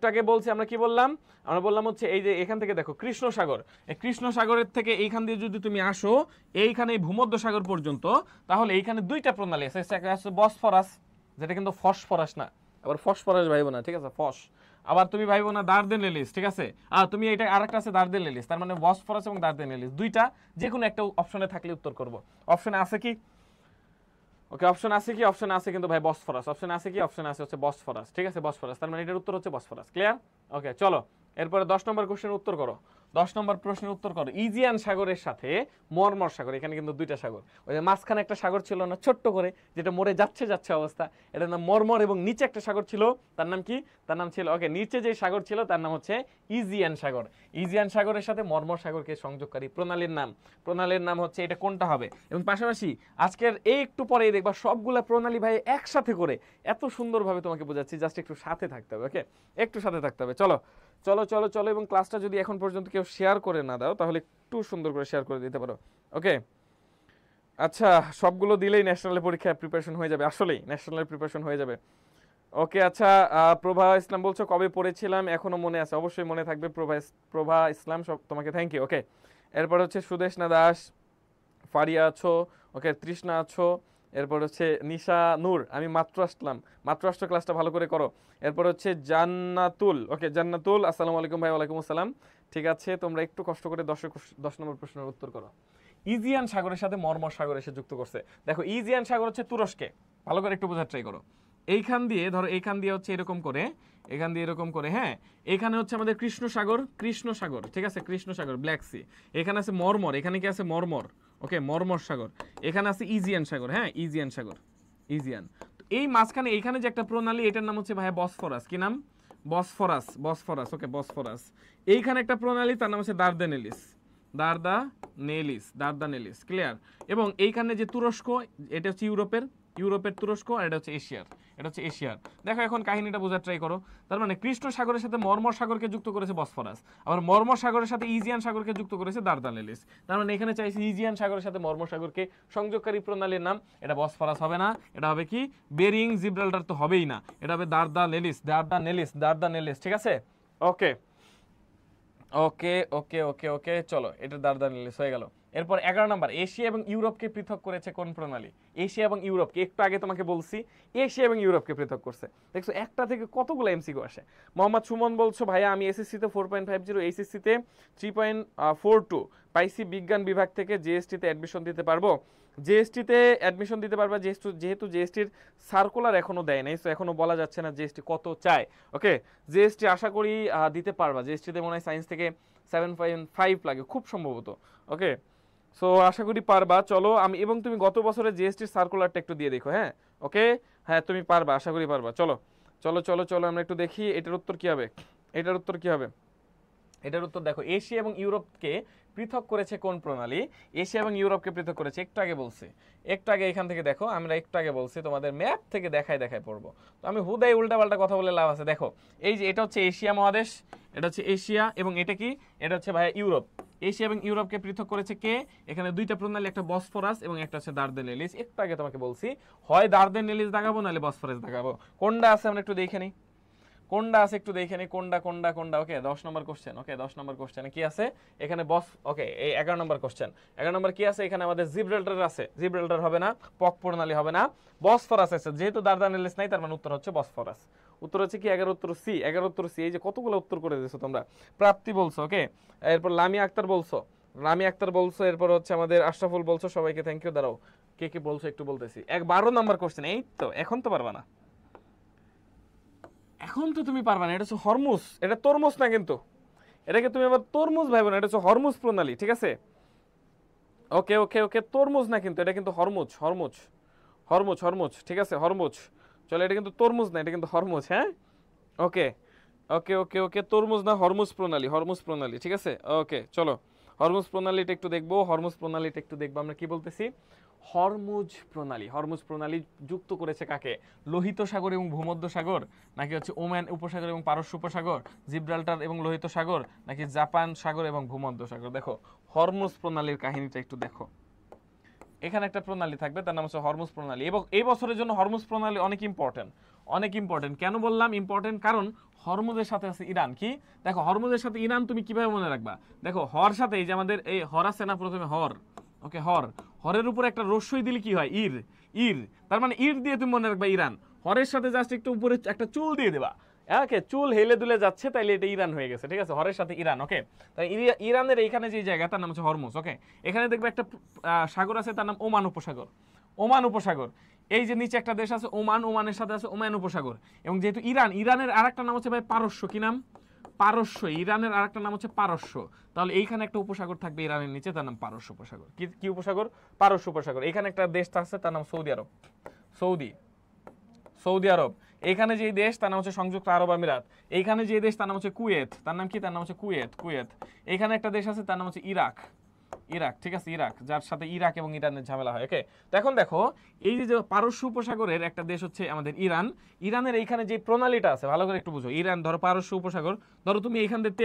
আগে বলছি আমরা কি বললাম? আমরা বললাম হচ্ছে এই যে এখান থেকে দেখো কৃষ্ণ সাগরের থেকে এইখান দিয়ে যদি তুমি আসো এইখানে ভূমধ্য সাগর পর্যন্ত, তাহলে এইখানে দুইটা প্রণালী আছে। একটা আছে বসফরাস, যেটা কিন্তু ফসফরাস না, আবার ফসফরাস ভাইবো না। ঠিক আছে, আবার তুমি ভাইবো না দারদেনেলিস। ঠিক আছে, আর তুমি এটা আরেকটা আছে দারদেনেলিস। তার মানে বসফরাস এবং দারদেনেলিস দুইটা যে কোনো একটা অপশনে থাকলে উত্তর করব। অপশনে আছে কি? ওকে অপশন আছে কি, অপশন আছে কিন্তু ভাই বসফরাস, অপশন আছে কি, অপশন আছে হচ্ছে বসফরাস, ঠিক আছে বসফরাস, তার মানে এটার উত্তর হচ্ছে বসফরাস। ক্লিয়ার? ওকে চলো এরপরে 10 নম্বর কোশ্চেনের উত্তর করো। 10 নম্বর প্রশ্নের উত্তর করো। ইজিয়ান সাগরের সাথে মরমর সাগর, এখানে কিন্তু দুইটা সাগর, ওই যে মাঝখানে একটা সাগর ছিল না ছোট্ট করে, যেটা মরে যাচ্ছে যাচ্ছে অবস্থা, এটার নাম মরমর, এবং নিচে একটা সাগর ছিল, তার নাম কি, তার নাম ছিল, ওকে নিচে যে সাগর ছিল তার নাম হচ্ছে ইজিয়ান সাগর। ইজিয়ান সাগরের সাথে মরমর সাগরকে সংযোগকারী প্রণালীর নাম, প্রণালীর নাম হচ্ছে, এটা কোনটা হবে? এবং পাশাপাশি আজকের এই একটু পরেই দেখবা সবগুলা প্রণালী ভাই একসাথে করে এত সুন্দরভাবে তোমাকে বোঝাচ্ছি, জাস্ট একটু সাথে থাকতে হবে, ওকে একটু সাথে থাকতে হবে। চলো চলো চলো চলো, এবং ক্লাসটা যদি এখন পর্যন্ত কেউ শেয়ার করে না দাও তাহলে একটু সুন্দর করে শেয়ার করে দিতে পারো, ওকে। আচ্ছা সবগুলো দিলেই ন্যাশনালের পরীক্ষায় প্রিপারেশন হয়ে যাবে, আসলেই ন্যাশনালের প্রিপারেশন হয়ে যাবে। ওকে আচ্ছা প্রভা ইসলাম বলছো কবে পড়েছিলাম, এখনো মনে আছে, অবশ্যই মনে থাকবে প্রভা ইসলাম, সব তোমাকে থ্যাংক ইউ, ওকে। এরপর হচ্ছে সুদেশনা দাস, ফারিয়া আছো, ওকে তৃষ্ণা আছো, এরপর হচ্ছে নিশা নূর, আমি মাত্র আসলাম, মাত্র আসছো, ক্লাসটা ভালো করে করো। এরপর হচ্ছে জান্নাতুল, ওকে জান্নাতুল, আসসালামু আলাইকুম ভাই। ওয়ালাইকুম আসসালাম। ঠিক আছে তোমরা একটু কষ্ট করে 10 নম্বর প্রশ্নের উত্তর করো। ইজিয়ান সাগরের সাথে মরমর সাগর এসে যুক্ত করছে। দেখো ইজিয়ান সাগর হচ্ছে তুরস্কে, ভালো করে একটু বোঝার ট্রাই করো। এইখান দিয়ে ধরো, এইখান দিয়ে হচ্ছে এরকম করে, এখান দিয়ে এরকম করে, হ্যাঁ এখানে হচ্ছে আমাদের কৃষ্ণ সাগর, কৃষ্ণ সাগর, ঠিক আছে কৃষ্ণ সাগর ব্ল্যাক সি, এখানে আছে মরমর, এখানে কি আছে মরমর, ওকে মরমর সাগর, এখানে আছে ইজিয়ান সাগর, হ্যাঁ ইজিয়ান সাগর, ইজিয়ান। তো এই মাঝখানে এইখানে যে একটা প্রণালী, এটার নাম হচ্ছে ভাই বসফরাস, কি নাম, বসফরাস, বসফরাস, ওকে বসফরাস। এইখানে একটা প্রণালী, তার নাম হচ্ছে দারদানেলিস, দারদানেলিস, দারদানেলিস, ক্লিয়ার। এবং এইখানে যে তুরস্ক, এটা হচ্ছে ইউরোপের, ইউরোপের তুরস্ক, আর এটা হচ্ছে এশিয়ার, এটা হচ্ছে এশিয়ার। দেখো এখন কাহিনীটা বোঝার ট্রাই করো। তার মানে কৃষ্ণ সাগরের সাথে মরমর সাগরকে যুক্ত করেছে বসফরাস, আবার মরমর সাগরের সাথে ইজিয়ান সাগরকে যুক্ত করেছে দারদানেলিস। তার মানে এখানে চাইছে ইজিয়ান সাগরের সাথে মরমর সাগরকে সংযোগকারী প্রণালীর নাম, এটা বসফরাস হবে না, এটা হবে কি বেরিং জিব্রাল্টার তো হবেই না, এটা হবে দারদানেলিস, দারদানেলিস, দারদানেলিস, ঠিক আছে ওকে ওকে ওকে ওকে ওকে চলো এটা দারদানেলিস হয়ে গেল। এরপর 11 নম্বর, এশিয়া এবং ইউরোপকে পৃথক করেছে কোন প্রণালী? এশিয়া এবং ইউরোপকে, একটু আগে তোমাকে বলছি এশিয়া এবং ইউরোপকে পৃথক করছে। দেখছো একটা থেকে কতগুলো এমসিকিউ আসে। মোহাম্মদ সুমন বলছো ভাইয়া আমি এসএসসিতে 4.50, এইচএসসিতে 3.42 পাইসি, বিজ্ঞান বিভাগ থেকে জিএসটিতে অ্যাডমিশন দিতে পারবো? জিএসটিতে অ্যাডমিশন দিতে পারবা, যেহেতু জিএসটির সার্কুলার এখনো দেয় নাই, তো এখনো বলা যাচ্ছে না জিএসটি কত চায়, ওকে। জিএসটি আশা করি দিতে পারবা, জিএসটিতে মনে হয় সায়েন্স থেকে 7.5 লাগে খুব সম্ভবত, ওকে। সো আশা করি পারবা। চলো আমি, এবং তুমি গত বছরের জিএসটির সার্কুলারটা একটু দিয়ে দেখো, হ্যাঁ ওকে, হ্যাঁ তুমি পারবা, আশা করি পারবা। চলো চলো চলো চলো আমরা একটু দেখি এটার উত্তর কি হবে, এটার উত্তর কি হবে, এটার উত্তর দেখো এশিয়া এবং ইউরোপকে পৃথক করেছে কোন প্রণালী? এশিয়া এবং ইউরোপকে পৃথক করেছে, একটু আগে বলছি, একটু আগে এখান থেকে দেখো, আমরা একটু আগে বলছি তোমাদের ম্যাপ থেকে দেখায় দেখায় পড়বো, তো আমি হুদাই উল্টাপাল্টা কথা বলে লাভ আছে। দেখো এই যে এটা হচ্ছে এশিয়া মহাদেশ, এটা হচ্ছে এশিয়া, এবং এটা কি, এটা হচ্ছে ভাইয়া ইউরোপ। এশিয়া এবং ইউরোপকে পৃথক করেছে কে? এখানে দুইটা প্রণালী, একটা বসফরাস এবং একটা হচ্ছে দারদানেলিস। একটু আগে তোমাকে বলছি হয় দারদানেলিস দাগাবো নাহলে বসফরাস দাগাবো, কোনটা আছে আমরা একটু দেখে নিই, কোনটা আছে একটু দেখে নি, কোনটা কোনটা কোনটা, ওকে 10 নম্বর কোশ্চেন, ওকে 10 নম্বর কোশ্চেনে কি আছে এখানে বস, ওকে এই 11 নম্বর কোশ্চেন, 11 নম্বর কি আছে এখানে আমাদের জিব্রাল্টার আছে, জিব্রাল্টার হবে না, পক প্রণালী হবে না, বসফরাস আছে, যেহেতু দারদানেলিস নাই তার মানে উত্তর হচ্ছে বসফরাস। উত্তর হচ্ছে কি 11 উত্তর সি, 11 উত্তর সি। এই যে কতগুলো উত্তর করে দিয়েছো তোমরা। প্রাপ্তি বলছো, ওকে, এরপর লামিয়া আক্তার বলছো, লামিয়া আক্তার বলছো, এরপর হচ্ছে আমাদের আশরাফুল বলছো, সবাইকে থ্যাংক ইউ। দাঁড়াও কে কে বলছো একটু বলতেছি। 12 নম্বর কোশ্চেন, এই তো এখন তো পারবা না, এখন তো তুমি পারবা না, এটা হচ্ছে হরমুজ, এটা তরমুজ না কিন্তু, এটাকে তুমি আবার তরমুজ ভাইবো না, এটা হচ্ছে হরমুজ প্রণালী, ঠিক আছে ওকে ওকে ওকে, তরমুজ না কিন্তু, এটা কিন্তু হরমুজ, হরমুজ, হরমুজ, হরমুজ, ঠিক আছে হরমুজ। চলো এটা কিন্তু তরমুজ না, এটা কিন্তু হরমুজ, হ্যাঁ ওকে ওকে ওকে ওকে, তরমুজ না, হরমুজ প্রণালী, হরমুজ প্রণালী, ঠিক আছে ওকে। চলো হরমুজ প্রণালীটা একটু দেখবো, হরমুজ প্রণালীটা একটু দেখবো, আমরা কি বলতেছি, হরমুজ প্রণালী, হরমুজ প্রণালী যুক্ত করেছে কাকে? লোহিত সাগর এবং ভূমধ্য সাগর, নাকি হচ্ছে ওমান উপসাগর এবং পারস্য উপসাগর, জিব্রাল্টার এবং লোহিত সাগর, নাকি জাপান সাগর এবং ভূমধ্য সাগর? দেখো হরমুজ প্রণালীর কাহিনীটা একটু দেখো, এখানে একটা প্রণালী থাকবে তার নাম হচ্ছে হরমুজ প্রণালী, এবং এই বছরের জন্য হরমুজ প্রণালী অনেক ইম্পর্টেন্ট, অনেক ইম্পর্টেন্ট। কেন বললাম ইম্পর্টেন্ট? কারণ হরমুজের সাথে আছে ইরান। কি দেখো হরমুজের সাথে ইরান তুমি কিভাবে মনে রাখবা? দেখো হর সাথে এই যে আমাদের এই হর আছে না, প্রথমে হর, ওকে হর, হরের উপরে একটা রস্যই দিলে কি হয়? ইর, ইর, তার মানে ইর দিয়ে তুমি মনে রাখবা ইরান। হরের সাথে জাস্ট একটু উপরে একটা চুল দিয়ে দেবা, ওকে চুল হেলে দুলে যাচ্ছে তাইলে এটা ইরান হয়ে গেছে, ঠিক আছে হরের সাথে ইরান, ওকে। তাই ইরানের এইখানে যে জায়গা তার নাম হচ্ছে হরমুজ, ওকে। এখানে দেখবে একটা সাগর আছে তার নাম ওমান উপসাগর, ওমান উপসাগর। এই যে নিচে একটা দেশ আছে ওমান, ওমানের সাথে আছে ওমান উপসাগর। এবং যেহেতু ইরান, ইরানের আরেকটা নাম হচ্ছে ভাই পারস্য। কি নাম? পারস্য। ইরানের আরেকটা নাম হচ্ছে পারস্য। তাহলে এইখানে একটা উপসাগর থাকবে ইরানের নিচে, তার নাম পারস্য উপসাগর। কি কি উপসাগর? পারস্য উপসাগর। এখানে একটা দেশ আছে তার নাম সৌদি আরব। সৌদি আরব। এইখানে যে দেশ তার নাম হচ্ছে সংযুক্ত আরব আমিরাত। এইখানে যে দেশ তার নাম হচ্ছে কুয়েত। তার নাম কি? তার নাম হচ্ছে কুয়েত। এইখানে একটা দেশ আছে তার নাম হচ্ছে ইরাক। ঠিক আছে, ইরাক, যার সাথে ইরাক এবং ইরানের ঝামেলা হয়। ওকে, তো এখন দেখো এই যে পারস্য উপসাগরের একটা দেশ হচ্ছে আমাদের ইরান। ইরানের এইখানে যে প্রণালীটা আছে ভালো করে একটু বুঝো। ইরান ধরো পারস্য উপসাগর, ধরো তুমি এখান দিয়ে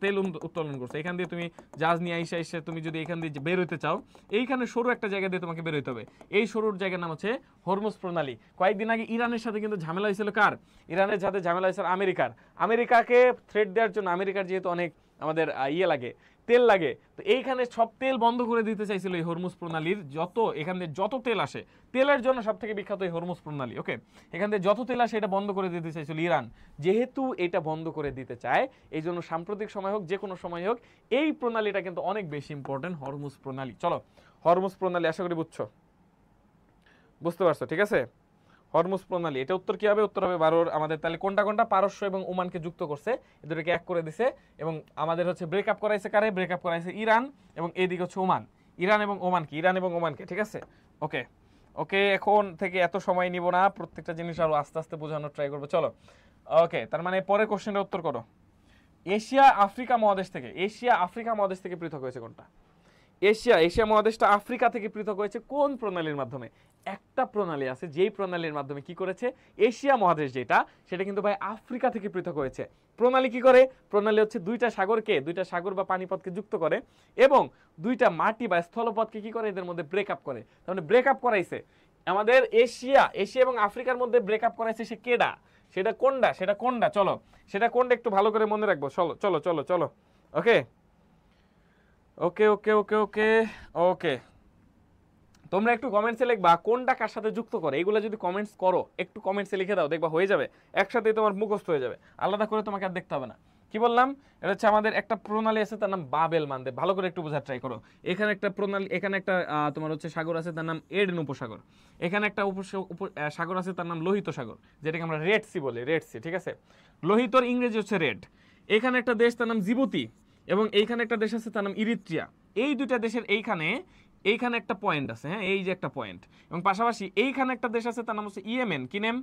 তেল উত্তোলন করছো, এখান দিয়ে তুমি জাহাজ নিয়ে এসে তুমি যদি এখান দিয়ে বের হইতে চাও, এইখানে সরু একটা জায়গা দিয়ে তোমাকে বের হইতে হবে। এই সরুর জায়গার নাম হচ্ছে হরমুজ প্রণালী। কয়েকদিন আগে ইরানের সাথে কিন্তু ঝামেলা হয়েছিল কার? ইরানের সাথে ঝামেলা হয়েছিল আমেরিকাকে থ্রেট দেওয়ার জন্য। আমেরিকার যেহেতু অনেক আমাদের লাগে, তেল লাগে, তো এইখানে সব তেল বন্ধ করে দিতে চাইছিল এই হরমুজ প্রণালীর। এখান দিয়ে যত তেল আসে, তেলের জন্য সব থেকে বিখ্যাত এই হরমুজ প্রণালী। ওকে, এখান দিয়ে যত তেল আসে এটা বন্ধ করে দিতে চাইছিল ইরান। যেহেতু এটা বন্ধ করে দিতে চায়, এই জন্য সাম্প্রতিক সময় হোক যে কোনো সময় হোক, এই প্রণালীটা কিন্তু অনেক বেশি ইম্পর্টেন্ট, হরমুজ প্রণালী। চলো, হরমুজ প্রণালী আশা করি বুঝতে পারছো? ঠিক আছে, হরমুজ প্রণালী। এটা উত্তর কি হবে? উত্তর হবে 12। আমাদের তাহলে কোনটা পারস্য এবং ওমানকে যুক্ত করছে, এদেরকে এক করে দিছে। এবং আমাদের হচ্ছে ব্রেকআপ করাইছে কারে? ব্রেকআপ করাইছে ইরান, এবং এইদিকে হচ্ছে ওমান। ইরান এবং ওমানকে। ঠিক আছে, ওকে, এখন থেকে এত সময় নিব না, প্রত্যেকটা জিনিস আরো আস্তে আস্তে বোঝানোর ট্রাই করবো। চলো, ওকে, তার মানে পরের কোশ্চেনটা উত্তর করো। এশিয়া আফ্রিকা মহাদেশ থেকে পৃথক হয়েছে কোনটা? এশিয়া মহাদেশটা আফ্রিকা থেকে পৃথক হয়েছে কোন প্রণালীর মাধ্যমে? একটা প্রণালী আছে, যেই প্রণালীর মাধ্যমে কি করেছে এশিয়া মহাদেশ সেটা কিন্তু ভাই আফ্রিকা থেকে পৃথক হয়েছে। প্রণালী কি করে? প্রণালী হচ্ছে দুইটা সাগর বা পানিপথকে যুক্ত করে, এবং দুইটা মাটি বা স্থলপথকে কি করে? এদের মধ্যে ব্রেকআপ করে। তার মানে ব্রেকআপ করাইছে আমাদের এশিয়া এবং আফ্রিকার মধ্যে ব্রেকআপ করাইছে সে কেডা? সেটা কোনটা? চলো, সেটা কোনটা একটু ভালো করে মনে রাখবো। চলো। ওকে, তোমরা একটু কমেন্টসে লিখবা কোনটা কার সাথে যুক্ত করে। এগুলো যদি কমেন্টস করো, একটু কমেন্টসে লিখে দাও, দেখবা হয়ে যাবে, একসাথে তোমার মুখস্থ হয়ে যাবে, আলাদা করে তোমাকে আর দেখতে হবে না। কি বললাম? এটা হচ্ছে আমাদের একটা প্রণালী আছে তার নাম বাবেল মানদেব। ভালো করে একটু বোঝার ট্রাই করো। এখানে একটা প্রণালী, এখানে একটা তোমার হচ্ছে সাগর আছে তার নাম এডেন উপসাগর। এখানে একটা সাগর আছে তার নাম লোহিত সাগর, যেটাকে আমরা রেড সি বলি। ঠিক আছে, লোহিতর ইংরেজি হচ্ছে রেড। এখানে একটা দেশ তার নাম জিবুতি, এবং এইখানে একটা দেশ আছে তার নাম ইরিত্রিয়া। এই দুইটা দেশের এইখানে একটা পয়েন্ট আছে, হ্যাঁ, এই যে একটা পয়েন্ট। এবং পাশাপাশি এইখানে একটা দেশ আছে তার নাম হচ্ছে ইয়েমেন। কি নাম?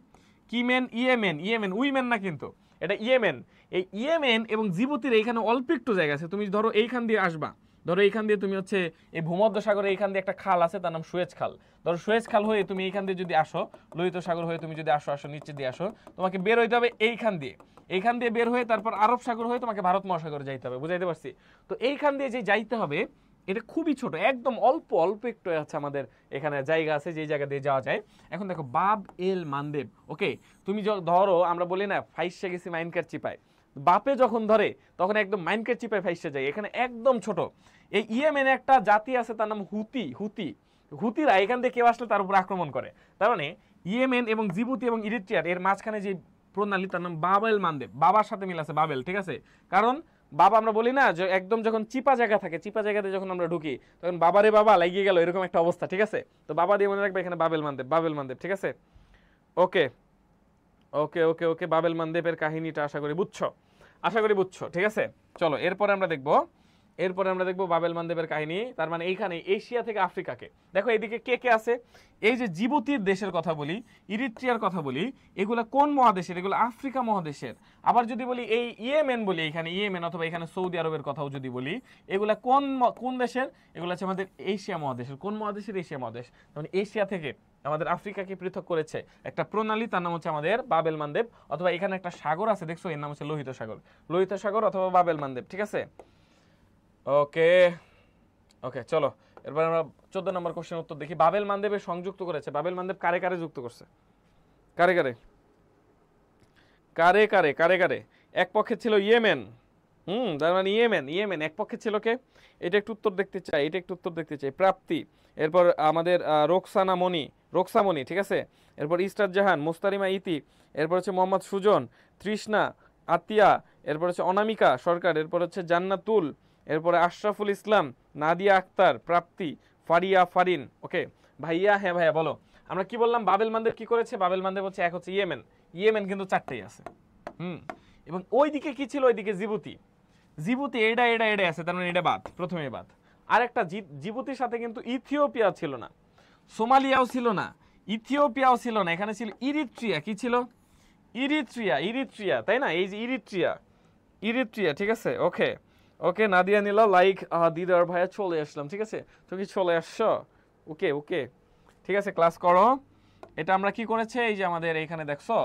ইয়েমেন, উইমেন না কিন্তু, এটা ইয়েমেন। এই ইয়েমেন এবং জিবুতির এইখানে অল্প একটু জায়গা আছে। তুমি ধরো এইখান দিয়ে আসবা, ধরো এইখান দিয়ে তুমি হচ্ছে এই ভূমধ্য সাগরে এইখান দিয়ে একটা খাল আছে তার নাম সুয়েজ খাল। ধরো সুয়েজ খাল হয়ে তুমি এইখান দিয়ে যদি আসো, লোহিত সাগর হয়ে তুমি যদি আসো নিচে দিয়ে আসো, তোমাকে বের হইতে হবে এইখান দিয়ে বের হয়ে তারপর আরব সাগর হয়ে তোমাকে ভারত মহাসাগরে যাইতে হবে। বুঝাইতে পারছি? তো এইখান দিয়ে যে যাইতে হবে, এটা খুবই ছোট, একদম অল্প একটু আছে আমাদের এখানে জায়গা আছে যে জায়গা দিয়ে যাওয়া যায়। এখন দেখো বাব এল মানদেব। ওকে, তুমি ধরো আমরা বলি না ফাইসে গেছি মাইনকার চিপায়, বাপে যখন ধরে তখন একদম মাইনকার চিপায় ফাইসে যায়। এখানে একদম ছোট। এই ইয়েমেনে একটা জাতি আছে তার নাম হুতিরা এখান থেকে কেউ আসলে তার উপর আক্রমণ করে। তার মানে ইয়েমেন এবং জিবুতি এবং ইরিট্রিয়ার এর মাঝখানে যে প্রণালী তার নাম বাবেল মানদেব। বাবার সাথে মিল আছে বাবেল। ঠিক আছে, কারণ বাবা আমরা বলি না যে একদম যখন চিপা জায়গাতে যখন আমরা ঢুকি তখন বাবারে বাবা লাগিয়ে গেল, এরকম একটা অবস্থা। ঠিক আছে, তো বাবা দিয়ে মনে রাখবে এখানে বাবেল মানদেব। ঠিক আছে, ওকে, বাবেল মানদেবের কাহিনীটা আশা করি বুঝছো। ঠিক আছে, চলো এরপরে আমরা দেখবো বাবেল মানদেবের কাহিনী। তার মানে এইখানে এশিয়া থেকে আফ্রিকাকে দেখো, এদিকে কে আছে? এই যে জিবুতির দেশের কথা বলি, ইরিট্রিয়ার কথা বলি, এগুলা কোন মহাদেশের? এগুলো আফ্রিকা মহাদেশের। আবার যদি বলি এই ইয়েমেন বলি, এখানে ইয়েমেন অথবা এখানে সৌদি আরবের কথাও যদি বলি, এগুলা কোন দেশের? এগুলো আছে আমাদের এশিয়া মহাদেশের। কোন মহাদেশের? এশিয়া মহাদেশ। মানে এশিয়া থেকে আমাদের আফ্রিকাকে পৃথক করেছে একটা প্রণালী, তার নাম হচ্ছে আমাদের বাবেল মানদেব। অথবা এখানে একটা সাগর আছে দেখছো, এর নাম হচ্ছে লোহিত সাগর অথবা বাবেল মানদেব। ঠিক আছে, ওকে, চলো এরপর আমরা 14 নম্বর কোশ্চেন উত্তর দেখি। বাবেল মানদেবের সংযুক্ত করেছে, বাবেল মানদেব কারে যুক্ত করছে? কারে? এক পক্ষে ছিল ইয়েমেন। তার মানে ইয়েমেন এক পক্ষে ছিল কে? এটা একটু উত্তর দেখতে চাই। প্রাপ্তি, এরপর আমাদের রোকসামণি। ঠিক আছে, এরপর ইস্টার জাহান, মুস্তারিমা ইতি, এরপর হচ্ছে মোহাম্মদ সুজন, তৃষ্ণা, আতিয়া, এরপর হচ্ছে অনামিকা সরকার, এরপর হচ্ছে জান্নাতুল, এরপরে আশরাফুল ইসলাম, নাদিয়া আক্তার, প্রাপ্তি, ফারিয়া ফারিন। ওকে, ভাইয়া, হ্যাঁ ভাইয়া বলো। আমরা কি বললাম, বাবেল মানদেব কি করেছে? বাবেল মানদেব হচ্ছে এক হচ্ছে ইয়েমেন, ইয়েমেন কিন্তু চারটেই আছে। এবং ওইদিকে কি ছিল? ওইদিকে জিবুতি, জিবুতি এটা এটা এটা আছে, তার মানে এটা বাদ, প্রথমে বাদ। আরেকটা জিবুতির সাথে কিন্তু ইথিওপিয়া ছিল না, সোমালিয়াও ছিল না, ইথিওপিয়াও ছিল না, এখানে ছিল ইরিট্রিয়া। কি ছিল? ইরিট্রিয়া, ইরিট্রিয়া, তাই না? এই যে ইরিট্রিয়া, ইরিট্রিয়া, ঠিক আছে। ওকে ওকে, নাদিয়া নিলা লাইক, দিদার ভাইয়া চলে আসলাম, ঠিক আছে। তুমি চলে আসছো, ওকে ওকে, ঠিক আছে, ক্লাস করো। এটা আমরা কি করেছে, এই যে আমাদের এখানে দেখছো,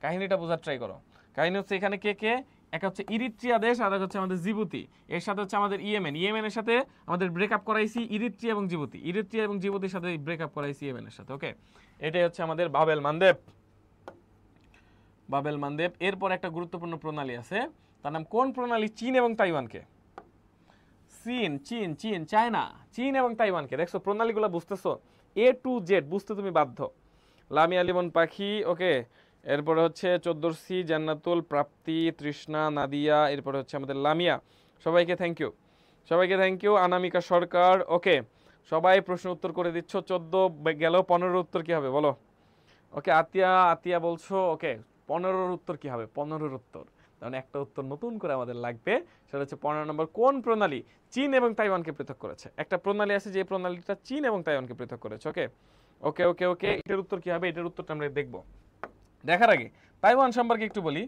কাহিনীটা বোঝার ট্রাই করো। কাহিনী হচ্ছে এখানে কে কে, এক হচ্ছে ইরিট্রিয়া দেশ, আর এক হচ্ছে আমাদের জিবুতি, এর সাথে হচ্ছে আমাদের ইয়েমেন, ইয়েমেনের সাথে আমাদের ব্রেকআপ করাইছি ইরিট্রিয়া এবং জিবুতি, ইরিট্রিয়া এবং জিবুতির সাথে ব্রেকআপ করাইছি ইয়েমেনের সাথে। ওকে, এটাই হচ্ছে আমাদের বাবেল মানদেব, বাবেল মানদেব। এরপর একটা গুরুত্বপূর্ণ প্রণালী আছে, তার নাম কোন প্রণালী? চীন এবং তাইওয়ানকে, চীন চীন চীন চায়না, চীন এবং তাইওয়ানকে। দেখছো প্রণালীগুলো বুঝতেছো, এ টু জেড বুঝতে তুমি বাধ্য। লামিয়া লিমন পাখি, ওকে। এরপরে হচ্ছে 14C, জান্নাতুল, প্রাপ্তি, তৃষ্ণা, নাদিয়া, এরপরে হচ্ছে আমাদের লামিয়া। সবাইকে থ্যাংক ইউ, সবাইকে থ্যাংক ইউ। অনামিকা সরকার, ওকে। সবাই প্রশ্ন উত্তর করে দিচ্ছ। 14 গেল, 15 উত্তর কি হবে বলো? ওকে, আতিয়া, আতিয়া বলছো, ওকে। 15 উত্তর কি হবে? 15 উত্তর, কারণ একটা উত্তর নতুন করে আমাদের লাগবে, সেটা হচ্ছে 15 নম্বর। কোন প্রণালী চীন এবং তাইওয়ানকে পৃথক করেছে? একটা প্রণালী আছে যে প্রণালীটা চীন এবং তাইওয়ানকে পৃথক করেছে। ওকে ওকে ওকে ওকে, এটার উত্তর কি হবে? এটার উত্তরটা আমরা দেখব। দেখার আগে তাইওয়ান সম্পর্কে একটু বলি।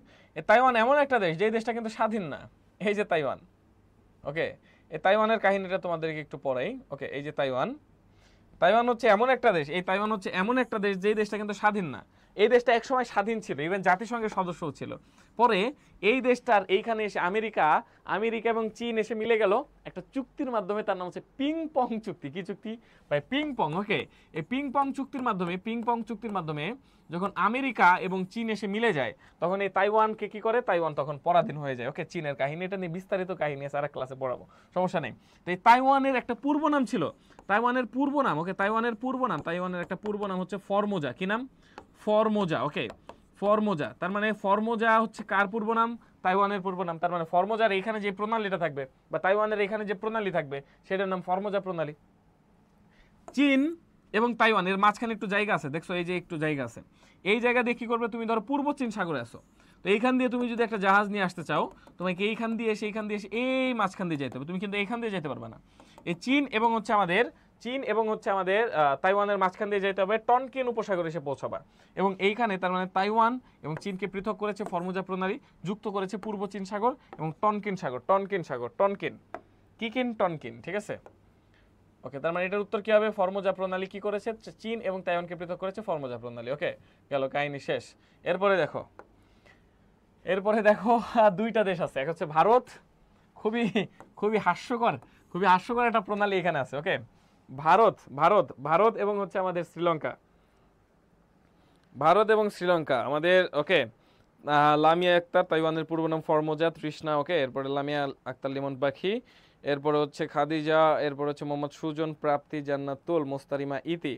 তাইওয়ান এমন একটা দেশ, যে দেশটা কিন্তু স্বাধীন না। এই যে তাইওয়ান, ওকে, এই তাইওয়ানের কাহিনীটা তোমাদেরকে একটু পড়াই। ওকে, এই যে তাইওয়ান, তাইওয়ান হচ্ছে এমন একটা দেশ, এই তাইওয়ান হচ্ছে এমন একটা দেশ যে দেশটা কিন্তু স্বাধীন না। এই দেশটা একসময় স্বাধীন ছিল, ইভেন জাতিসংঘের সদস্যও ছিল। পরে এই দেশটার এইখানে এসে আমেরিকা, আমেরিকা এবং চীন এসে মিলে গেল একটা চুক্তির মাধ্যমে, তার নাম হচ্ছে পিং পং চুক্তি। কি চুক্তি ভাই? Ping pong. ওকে, এই পিং পং চুক্তির মাধ্যমে, পিং পং চুক্তির মাধ্যমে যখন আমেরিকা এবং চীন এসে মিলে যায়, তখন এই তাইওয়ানকে কি করে? তাইওয়ান তখন পরাধীন হয়ে যায়। ওকে, চীনের কাহিনী, এটা নিয়ে বিস্তারিত কাহিনী আছে, আর ক্লাসে পড়াবো, সমস্যা নেই। তো এই তাইওয়ানের একটা পূর্ব নাম ছিল, তাইওয়ানের পূর্ব নাম, ওকে, তাইওয়ানের পূর্ব নাম, তাইওয়ানের একটা পূর্ব নাম হচ্ছে ফরমোজা। কি নাম? ফরমোজা। ওকে, ফরমোজা, তার মানে ফরমোজা হচ্ছে কার পূর্ব নাম? তাইওয়ানের পূর্ব নাম। তার মানে ফরমোজার এখানে যে প্রণালীটা থাকবে, বা তাইওয়ানের এখানে যে প্রণালী থাকবে, সেটার নাম ফরমোজা প্রণালী। চীন এবং তাইওয়ানের মাঝখানে একটু জায়গা আছে, দেখছো এই যে একটু জায়গা আছে, এই জায়গা দিয়ে কি করবে? তুমি ধরো পূর্ব চীন সাগরে আসো, তো এইখান দিয়ে তুমি যদি একটা জাহাজ নিয়ে আসতে চাও, তোমাকে এইখান দিয়ে এসে এইখান দিয়ে এসে এই মাঝখান দিয়ে যেতে হবে, তুমি কিন্তু এইখান দিয়ে যেতে পারবে না। এই চীন এবং হচ্ছে আমাদের, চীন এবং হচ্ছে আমাদের তাইওয়ানের মাঝখান দিয়ে যেতে হবে, টনকিন উপসাগরে এসে পৌঁছাবা। এবং এইখানে তার মানে তাইওয়ান এবং চীনকে পৃথক করেছে ফরমোজা প্রণালী, যুক্ত করেছে পূর্ব চীন সাগর এবং টনকিন সাগর, টনকিন সাগর, টনকিন, কিকিন টনকিন, ঠিক আছে। ওকে, তার মানে এটার উত্তর কি হবে? ফরমোজা প্রণালী কি করেছে? চীন এবং তাইওয়ানকে পৃথক করেছে ফরমোজা প্রণালী। ওকে, গেল, কাহিনী শেষ। এরপরে দেখো, এরপরে দেখো দুইটা দেশ আছে, এক হচ্ছে ভারত, খুবই খুবই হাস্যকর, খুবই হাস্যকর একটা প্রণালী এখানে আছে। ওকে, ভারত, ভারত, ভারত এবং হচ্ছে আমাদের শ্রীলঙ্কা, ভারত এবং শ্রীলঙ্কা আমাদের। ওকে, লামিয়া আক্তার, তাইওয়ানের পূর্ব নাম ফরমোজা, তৃষ্ণা, ওকে। এরপরে লামিয়া আক্তার লিমন পাখি, এরপরে হচ্ছে খাদিজা, এরপর হচ্ছে মোহাম্মদ সুজন, প্রাপ্তি, জান্নাতুল, মোস্তারিমা, ইতি।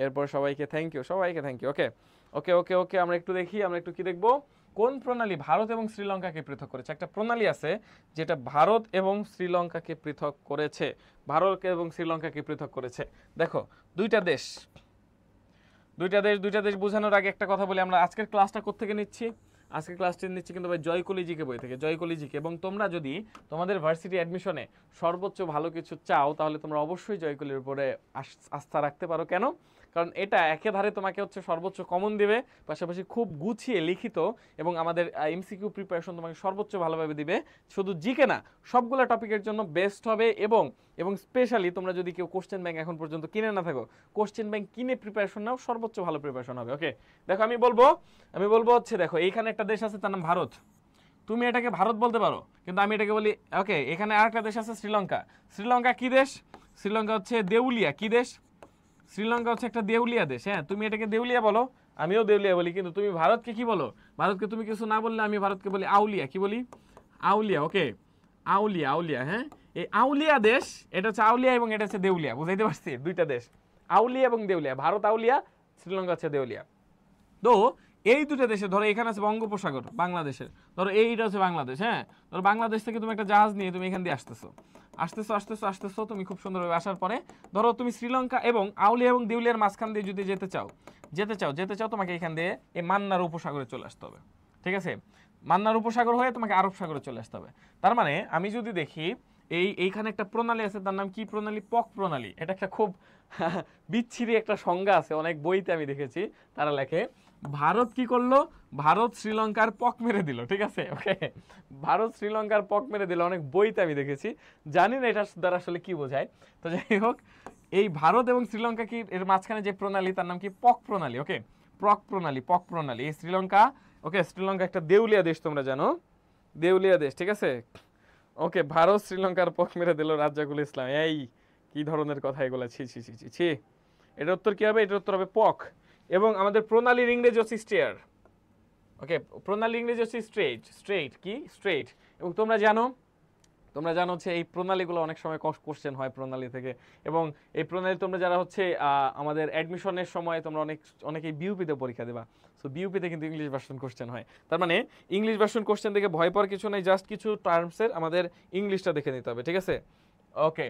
এরপর সবাইকে থ্যাংক ইউ, সবাইকে থ্যাংক ইউ। ওকে ওকে ওকে ওকে, আমরা একটু দেখি, আমরা একটু কি দেখবো, কোন প্রণালী ভারত এবং শ্রীলঙ্কাকে পৃথক করেছে? একটা প্রণালী আছে যেটা ভারত এবং শ্রীলঙ্কাকে পৃথক করেছে, ভারত এবং শ্রীলঙ্কাকে পৃথক করেছে। দেখো, দুইটা দেশ, দুইটা দেশ, দুইটা দেশ বোঝানোর আগে একটা কথা বলি, আমরা আজকের ক্লাসটা কোত্থেকে নিচ্ছি? আজকে ক্লাসটি নিচ্ছি কিন্তু ভাই জয়কলিজিকে বই থেকে, জয়কলিজিকে। এবং তোমরা যদি তোমাদের ভার্সিটি অ্যাডমিশনে সর্বোচ্চ ভালো কিছু চাও, তাহলে তোমরা অবশ্যই জয়কলির উপরে আস্থা রাখতে পারো। কেন? কারণ এটা একেধারে তোমাকে হচ্ছে সর্বোচ্চ কমন দিবে, পাশাপাশি খুব গুছিয়ে লিখিত, এবং আমাদের এমসিকিউ প্রিপারেশন তোমাকে সর্বোচ্চ ভালোভাবে দিবে। শুধু জিকে না, সবগুলো টপিকের জন্য বেস্ট হবে। এবং এবং স্পেশালি তোমরা যদি কেউ কোশ্চেন ব্যাংক এখন পর্যন্ত কিনে না থাকো, কোশ্চেন ব্যাংক কিনে প্রিপারেশন নাও, সর্বোচ্চ ভালো প্রিপারেশন হবে। ওকে, দেখো আমি বলবো হচ্ছে, দেখো এইখানে একটা দেশ আছে, তার নাম ভারত, তুমি এটাকে ভারত বলতে পারো, কিন্তু আমি এটাকে বলি, ওকে, এখানে আরেকটা দেশ আছে শ্রীলঙ্কা। শ্রীলঙ্কা কি দেশ? শ্রীলঙ্কা হচ্ছে দেউলিয়া। কি দেশ? শ্রীলঙ্কা হচ্ছে একটা দেউলিয়া দেশ। হ্যাঁ, তুমি এটাকে দেউলিয়া বলো, আমিও দেউলিয়া বলি, কিন্তু তুমি ভারতকে কি বলো? ভারতকে তুমি কিছু না বললে আমি ভারতকে বলি আউলিয়া। কি বলি? আউলিয়া। ওকে, আউলিয়া, আউলিয়া। হ্যাঁ, এই আউলিয়া দেশ, এটা হচ্ছে আউলিয়া এবং এটা হচ্ছে দেউলিয়া, বুঝাইতে পারছি? দুইটা দেশ, আউলিয়া এবং দেউলিয়া, ভারত আউলিয়া, শ্রীলঙ্কা হচ্ছে দেউলিয়া। তো এই দুটো দেশে ধরো এখানে আছে বঙ্গোপসাগর বাংলাদেশের, ধরো এইটা হচ্ছে বাংলাদেশ, হ্যাঁ, ধরো বাংলাদেশ থেকে তুমি একটা জাহাজ নিয়ে তুমি এখান দিয়ে আসতেছো তুমি খুব সুন্দরভাবে আসার পরে ধরো তুমি শ্রীলঙ্কা এবং আউলিয়া এবং দেউলিয়ার মাঝখান দিয়ে যদি যেতে চাও তোমাকে এখান দিয়ে এই মান্নার উপসাগরে চলে আসতে হবে, ঠিক আছে? মান্নার উপসাগর হয়ে তোমাকে আরব সাগরে চলে আসতে হবে। তার মানে আমি যদি দেখি এইখানে একটা প্রণালী আছে, তার নাম কি প্রণালী? পক প্রণালী। এটা একটা খুব বিচ্ছিরি একটা সংজ্ঞা আছে, অনেক বইতে আমি দেখেছি তারা লেখে। ভারত কি করলো? ভারত শ্রীলঙ্কার পক মেরে দিল, ঠিক আছে? ওকে, ভারত শ্রীলঙ্কার পক মেরে দিল, অনেক বইতে আমি দেখেছি, জানি না এটার দ্বারা আসলে কি বোঝায়। তো যাই হোক, এই ভারত এবং শ্রীলঙ্কা কি এর মাঝখানে যে প্রণালী তার নাম কি? পক প্রণালী। ওকে, পক প্রণালী। এই শ্রীলঙ্কা, ওকে, শ্রীলঙ্কা একটা দেউলিয়া দেশ, তোমরা জানো, দেউলিয়া দেশ, ঠিক আছে? ওকে, ভারত শ্রীলঙ্কার পক মেরে দিল রাজ্জাকুল ইসলাম। এই কি ধরনের কথা এগুলো, ছি ছি ছি ছি ছি। এটার উত্তর কি হবে? এটার উত্তর হবে পক। এবং আমাদের প্রণালীর ইংরেজি হচ্ছে স্টেয়ার। ওকে, প্রণালীর ইংরেজি হচ্ছে স্ট্রেইট কি? স্ট্রেইট। এবং তোমরা জানো হচ্ছে এই প্রণালীগুলো অনেক সময় কোশ্চেন হয় প্রণালী থেকে। এবং এই প্রণালী তোমরা যারা হচ্ছে আমাদের অ্যাডমিশনের সময় তোমরা অনেকেই বিউপিতে পরীক্ষা দেবা, সো বিউপিতে কিন্তু ইংলিশ ভার্সন কোশ্চেন হয়। তার মানে ইংলিশ ভার্সন কোশ্চেন দেখে ভয় পাওয়ার কিছু নেই, জাস্ট কিছু টার্মসের আমাদের ইংলিশটা দেখে নিতে হবে, ঠিক আছে? ওকে,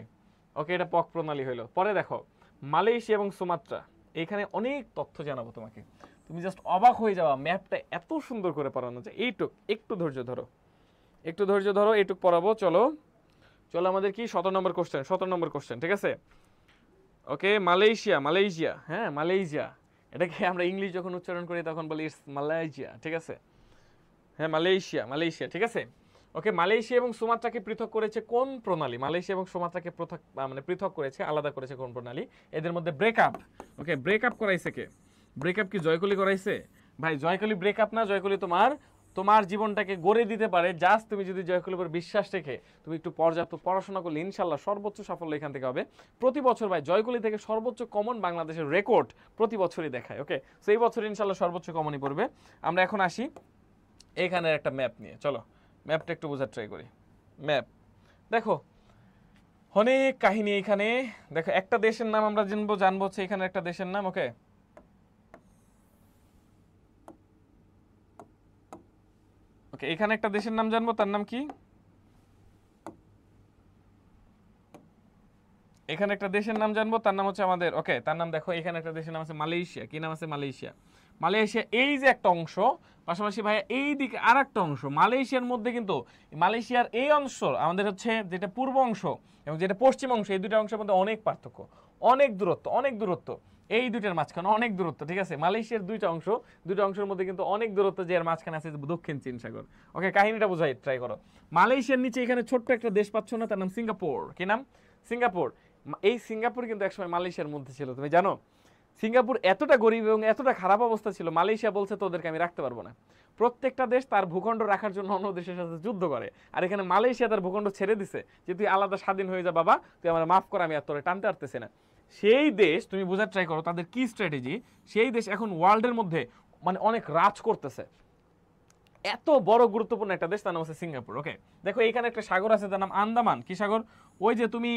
এটা পক প্রণালী হইলো। পরে দেখো মালয়েশিয়া এবং সুমাত্রা, এইখানে অনেক তথ্য জানাবো তোমাকে, তুমি জাস্ট অবাক হয়ে যাওয়া, ম্যাপটা এত সুন্দর করে পড়ানো যায়। একটু ধৈর্য ধরো, এইটুক পড়াবো। চলো আমাদের কি 17 নম্বর কোশ্চেন, ঠিক আছে? ওকে, মালয়েশিয়া, হ্যাঁ, মালয়েশিয়া, এটাকে আমরা ইংলিশ যখন উচ্চারণ করি তখন বলি ইটস মালয়েশিয়া, ঠিক আছে? হ্যাঁ, মালয়েশিয়া, ঠিক আছে? ওকে, মালয়েশিয়া এবং সুমাত্রাকে পৃথক করেছে কোন প্রণালী? মালয়েশিয়া এবং সুমাত্রাকে পৃথক করেছে, আলাদা করেছে কোন প্রণালী? এদের মধ্যে ব্রেকআপ। ওকে, ব্রেকআপ করাইছে কে? ব্রেকআপ কি জয়কলি করাইছে? ভাই, জয়কলি ব্রেকআপ না, জয়কলি তোমার জীবনটাকে গড়ে দিতে পারে, জাস্ট তুমি যদি জয়কলির উপর বিশ্বাস রেখে তুমি একটু পর্যাপ্ত পড়াশোনা করলে ইনশাল্লাহ সর্বোচ্চ সাফল্য এখান থেকে হবে। প্রতি বছর ভাই জয়কলি থেকে সর্বোচ্চ কমন বাংলাদেশের রেকর্ড প্রতি বছরই দেখায়। ওকে, সেই বছর ইনশাল্লাহ সর্বোচ্চ কমনই পড়বে। আমরা এখন আসি এইখানের একটা ম্যাপ নিয়ে, চলো ম্যাপটা একটু বোঝার ট্রাই করি। ম্যাপ দেখো, অনেক কাহিনী এখানে। দেখো, একটা দেশের নাম আমরা জানবো হচ্ছে এখানে একটা দেশের নাম। ওকে, এখানে একটা দেশের নাম জানবো, তার নাম কি? এখানে একটা দেশের নাম জানবো, তার নাম হচ্ছে আমাদের, ওকে, তার নাম দেখো, এখানে একটা দেশের নাম আছে মালয়েশিয়া। কি নাম আছে? মালয়েশিয়া। এই যে একটা অংশ, পাশাপাশি ভাইয়া এই দিকে আর একটা অংশ, মালয়েশিয়ার মধ্যে কিন্তু মালয়েশিয়ার এই অংশ আমাদের হচ্ছে যেটা পূর্ব অংশ এবং যেটা পশ্চিম অংশ, এই দুটো অংশের মধ্যে অনেক পার্থক্য, অনেক দূরত্ব, এই দুইটার মাঝখানে অনেক দূরত্ব, ঠিক আছে? মালয়েশিয়ার দুটো অংশের মধ্যে কিন্তু অনেক দূরত্ব, যে এর মাঝখানে আছে দক্ষিণ চীন সাগর। ওকে, কাহিনীটা বোঝাই ট্রাই করো। মালয়েশিয়ার নিচে এখানে ছোট্ট একটা দেশ পাচ্ছ না, তার নাম সিঙ্গাপুর। কি নাম? সিঙ্গাপুর। এই সিঙ্গাপুর কিন্তু একসময় মালয়েশিয়ার মধ্যে ছিল, তুমি জানো? সিঙ্গাপুর এতটা গরিব এবং এতটা খারাপ অবস্থা ছিল, মালয়েশিয়া বলছে তোদেরকে আমি রাখতে পারবো না। প্রত্যেকটা দেশ তার ভূখণ্ড রাখার জন্য অন্য দেশের সাথে যুদ্ধ করে, আর এখানে মালয়েশিয়া তার ভূখণ্ড ছেড়ে দিছে যে তুই আলাদা স্বাধীন হয়ে যা বাবা, তুই আমার মাফ কর, আমি আর তোরে টানতে পারতেছি না। সেই দেশ, তুমি বোঝার ট্রাই করো তাদের কি স্ট্র্যাটেজি, সেই দেশ এখন ওয়ার্ল্ডের মধ্যে মানে অনেক রাজ করতেছে, এত বড় গুরুত্বপূর্ণ একটা দেশ, তার নাম হচ্ছে সিঙ্গাপুর। ওকে, দেখো এইখানে একটা সাগর আছে, তার নাম আন্দামান। কি সাগর? ওই যে তুমি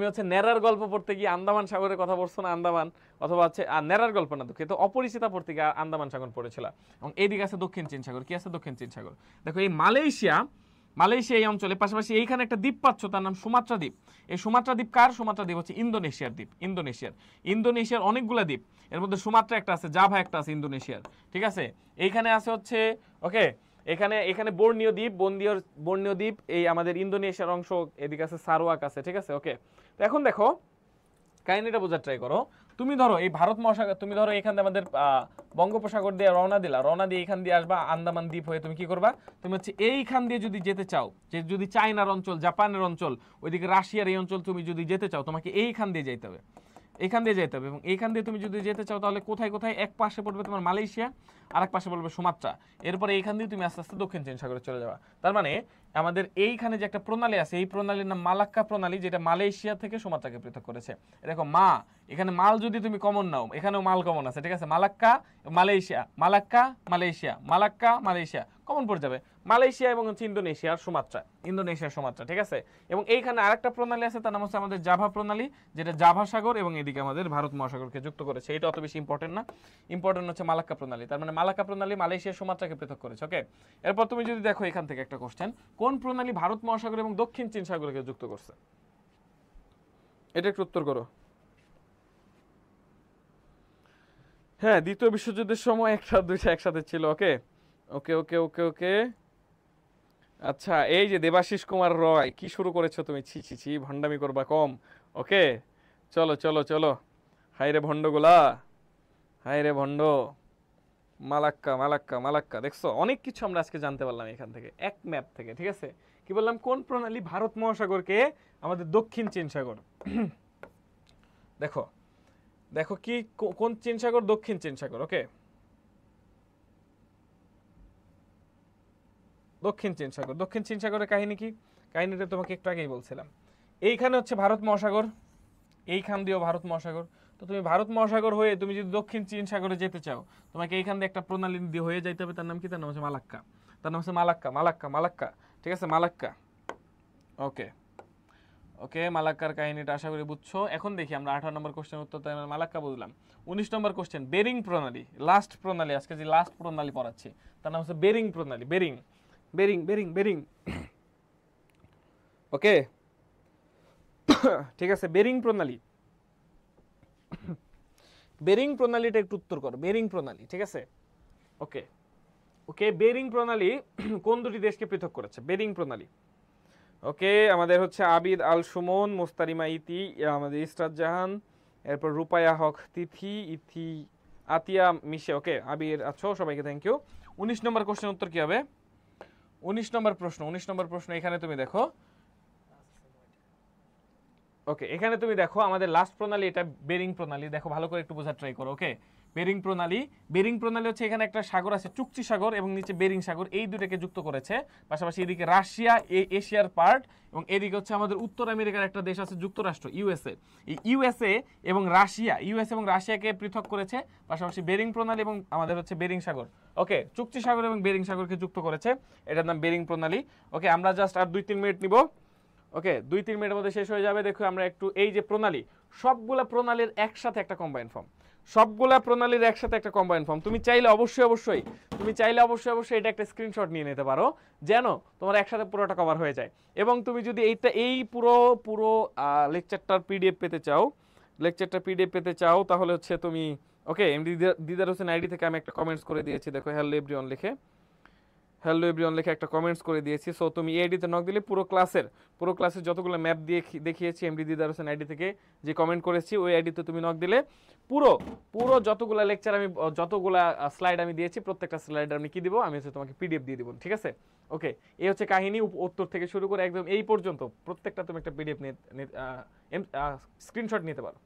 হচ্ছে নেরার গল্প পড়তে গিয়ে আন্দামান সাগরের কথা বলছো না, আন্দামান, অথবা হচ্ছে নেরার গল্প না, দুঃখিত, অপরিচিতা পড়তে গিয়ে আন্দামান সাগর পড়েছিল। এবং এইদিকে আছে দক্ষিণ চীন সাগর। কি আছে? দক্ষিণ চীন সাগর। দেখো এই মালয়েশিয়া এই অঞ্চলে, পাশাপাশি এইখানে একটা দ্বীপ পাচ্ছ, তার নাম সুমাত্রা দ্বীপ। এই সুমাত্রা দ্বীপ কার? সুমাত্রা দ্বীপ হচ্ছে ইন্দোনেশিয়ার দ্বীপ। ইন্দোনেশিয়ার অনেকগুলা দ্বীপ, এর মধ্যে সুমাত্রা একটা আছে, জাভা একটা আছে ইন্দোনেশিয়ার, ঠিক আছে? এইখানে আছে হচ্ছে, ওকে, এখানে বর্ণীয় দ্বীপ, এই আমাদের ইন্দোনেশিয়ার অংশ, এদিকে আছে সারোয়াক আছে, ঠিক আছে? ওকে, তো এখন দেখো কাহিনীটা বোঝার ট্রাই করো। তুমি ধরো এই ভারত মহাসাগর, তুমি ধরো এখান দিয়ে আমাদের বঙ্গোপসাগর দিয়ে রওনা দিয়ে এখান দিয়ে আসবা আন্দামান দ্বীপ হয়ে, তুমি কি করবা? তুমি হচ্ছে এইখান দিয়ে যদি যেতে চাও, যে যদি চায়নার অঞ্চল, জাপানের অঞ্চল, ওইদিকে রাশিয়ার এই অঞ্চল তুমি যদি যেতে চাও, তোমাকে এইখান দিয়ে যেতে হবে, এবং এইখান দিয়ে তুমি যদি যেতে চাও তাহলে কোথায় এক পাশে পড়বে তোমার মালয়েশিয়া, আর এক পাশে পড়বে সুমাত্রা, এরপরে এইখান দিয়ে তুমি আস্তে আস্তে দক্ষিণ চীন সাগরে চলে যাবা। তার মানে আমাদের এইখানে যে একটা প্রণালী আছে, এই প্রণালীর নাম মালাক্কা প্রণালী, যেটা মালয়েশিয়া থেকে সুমাত্রাকে পৃথক করেছে। দেখো এখানে মাল যদি তুমি কমন নাও, এখানেও মাল কমন আছে, ঠিক আছে? মালাক্কা মালয়েশিয়া কমন পড়ে যাবে। মালয়েশিয়া এবং হচ্ছে ইন্দোনেশিয়ার সুমাত্রা, ঠিক আছে। এবং এইখানে আরেকটা প্রণালী আছে, তার নাম হচ্ছে আমাদের জাভা প্রণালী, যেটা জাভা সাগর এবং এদিকে আমাদের ভারত মহাসাগরকে যুক্ত করেছে। এটা অত বেশি ইম্পর্টেন্ট না, ইম্পর্টেন্ট হচ্ছে মালাক্কা প্রণালী। তার মানে মালাক্কা প্রণালী মালয়েশিয়ার সুমাত্রাকে পৃথক করেছে। ওকে, এরপর তুমি যদি দেখো এখান থেকে একটা কোশ্চেন, কোন প্রণালী ভারত মহাসাগর এবং দক্ষিণ চীন সাগরকে যুক্ত করছে? এটা একটু উত্তর করো। হ্যাঁ, দ্বিতীয় বিশ্বযুদ্ধের সময় একটা দুইটা একসাথে ছিল। ওকে ওকে ওকে ওকে ওকে আচ্ছা, এই যে দেবাশিস কুমার রয়, কি শুরু করেছো তুমি? ছি ছি ছি, ভণ্ডামি করবা কম। ওকে, চলো চলো চলো। হাই রে ভণ্ডগুলা, হাই রে ভণ্ড। মালাক্কা মালাক্কা মালাক্কা, দেখছো অনেক কিছু আমরা আজকে জানতে পারলাম এখান থেকে, এক ম্যাপ থেকে, ঠিক আছে। কি বললাম? কোন প্রণালী ভারত মহাসাগরকে আমাদের দক্ষিণ চীন সাগর দেখো দেখো কি কোন চীন সাগর? দক্ষিণ চীন সাগর। ওকে, দক্ষিণ চীন সাগর। দক্ষিণ চীন সাগরের কাহিনী কি? কাহিনীটা তোমাকে একটু আগেই বলছিলাম। এইখানে হচ্ছে ভারত মহাসাগর, এইখান দিয়েও ভারত মহাসাগর। তো তুমি ভারত মহাসাগর হয়ে তুমি যদি দক্ষিণ চীন সাগরে যেতে চাও, তোমাকে এইখান দিয়ে একটা প্রণালী দিয়ে হয়ে যাইতে হবে। তার নাম কি? তার নাম হচ্ছে মালাক্কা। তার নাম হচ্ছে মালাক্কা মালাক্কা মালাক্কা, ঠিক আছে, মালাক্কা। ওকে ওকে, মালাক্কার কাহিনীটা আশা করি বুঝছো। এখন দেখি আমরা 18 নম্বর কোশ্চেন উত্তর। তাই মালাক্কা বুঝলাম। 19 নম্বর কোশ্চেন, বেরিং প্রণালী, লাস্ট প্রণালী, আজকে যে লাস্ট প্রণালী পড়াচ্ছি তার নাম হচ্ছে বেরিং প্রণালী। বেরিং বেরিং বেরিং বেরিং ওকে, ঠিক আছে, বেরিং প্রণালী। বেরিং প্রণালীটা একটু উত্তর করো, বেরিং প্রণালী, ঠিক আছে। ওকে ওকে, বেরিং প্রণালী কোন দুটি দেশকে পৃথক করেছে? বেরিং প্রণালী। ওকে, আমাদের হচ্ছে আবিদ আল সুমন, মুস্তারিমা ইতি, আমাদের ইসরাত জাহান, এরপর রূপায়া হক তিথি, ইথি আতিয়া মিশে। ওকে, আবির আছো, সবাইকে থ্যাংক ইউ। 19 নম্বর কোশ্চেন উত্তর কি হবে? 19 নম্বর প্রশ্ন এখানে তুমি দেখো। ওকে, এখানে তুমি দেখো আমাদের লাস্ট প্রণালী এটা বেরিং প্রণালী। দেখো ভালো করে একটু বোঝার ট্রাই করো। ওকে, বেরিং প্রণালী হচ্ছে এখানে একটা সাগর আছে, চুক্তি সাগর, এবং নিচে বেরিং সাগর, এই দুটাকে যুক্ত করেছে। পাশাপাশি এদিকে রাশিয়া, এশিয়ার পার্ট, এবং এদিকে হচ্ছে আমাদের উত্তর আমেরিকার একটা দেশ আছে যুক্তরাষ্ট্র, ইউএসএ। এই ইউএসএ এবং রাশিয়াকে পৃথক করেছে। পাশাপাশি বেরিং প্রণালী এবং আমাদের হচ্ছে বেরিং সাগর। ওকে, চুক্তি সাগর এবং বেরিং সাগরকে যুক্ত করেছে, এটার নাম বেরিং প্রণালী। ওকে, আমরা জাস্ট আর 2-3 মিনিট নিব। ওকে, 2-3 মিনিটের মধ্যে শেষ হয়ে যাবে। দেখো আমরা একটু এই যে প্রণালী, সবগুলা প্রণালীর একসাথে একটা কম্বাইন ফর্ম, তুমি চাইলে অবশ্যই এটা একটা স্ক্রিনশট নিয়ে নিতে পারো, যেন তোমার একসাথে পুরোটা কভার হয়ে যায়। এবং তুমি যদি এই পুরো লেকচারটার পিডিএফ পেতে চাও তাহলে হচ্ছে তুমি, ওকে, এমডি দিদার হোসেন আইডি থেকে আমি একটা কমেন্টস করে দিয়েছি, দেখো হ্যালো এভরিওয়ান লিখে একটা কমেন্টস করে দিয়েছি। সো তুমি এই আইডিতে নক দিলে পুরো ক্লাসের যতগুলো ম্যাপ দেখিয়েছি এমডি দিদার হোসেন আইডি থেকে যে কমেন্ট করেছি, ওই আইডিতে তুমি নক দিলে পুরো যতগুলা লেকচার আমি, যতগুলা স্লাইড আমি দিয়েছি, প্রত্যেকটা স্লাইড আমি কি দিব? আমি হচ্ছে তোমাকে পিডিএফ দিয়ে দিব, ঠিক আছে। ওকে, এই হচ্ছে কাহিনী, উত্তর থেকে শুরু করে একদম এই পর্যন্ত প্রত্যেকটা তুমি একটা পিডিএফ স্ক্রিনশট নিতে পারো।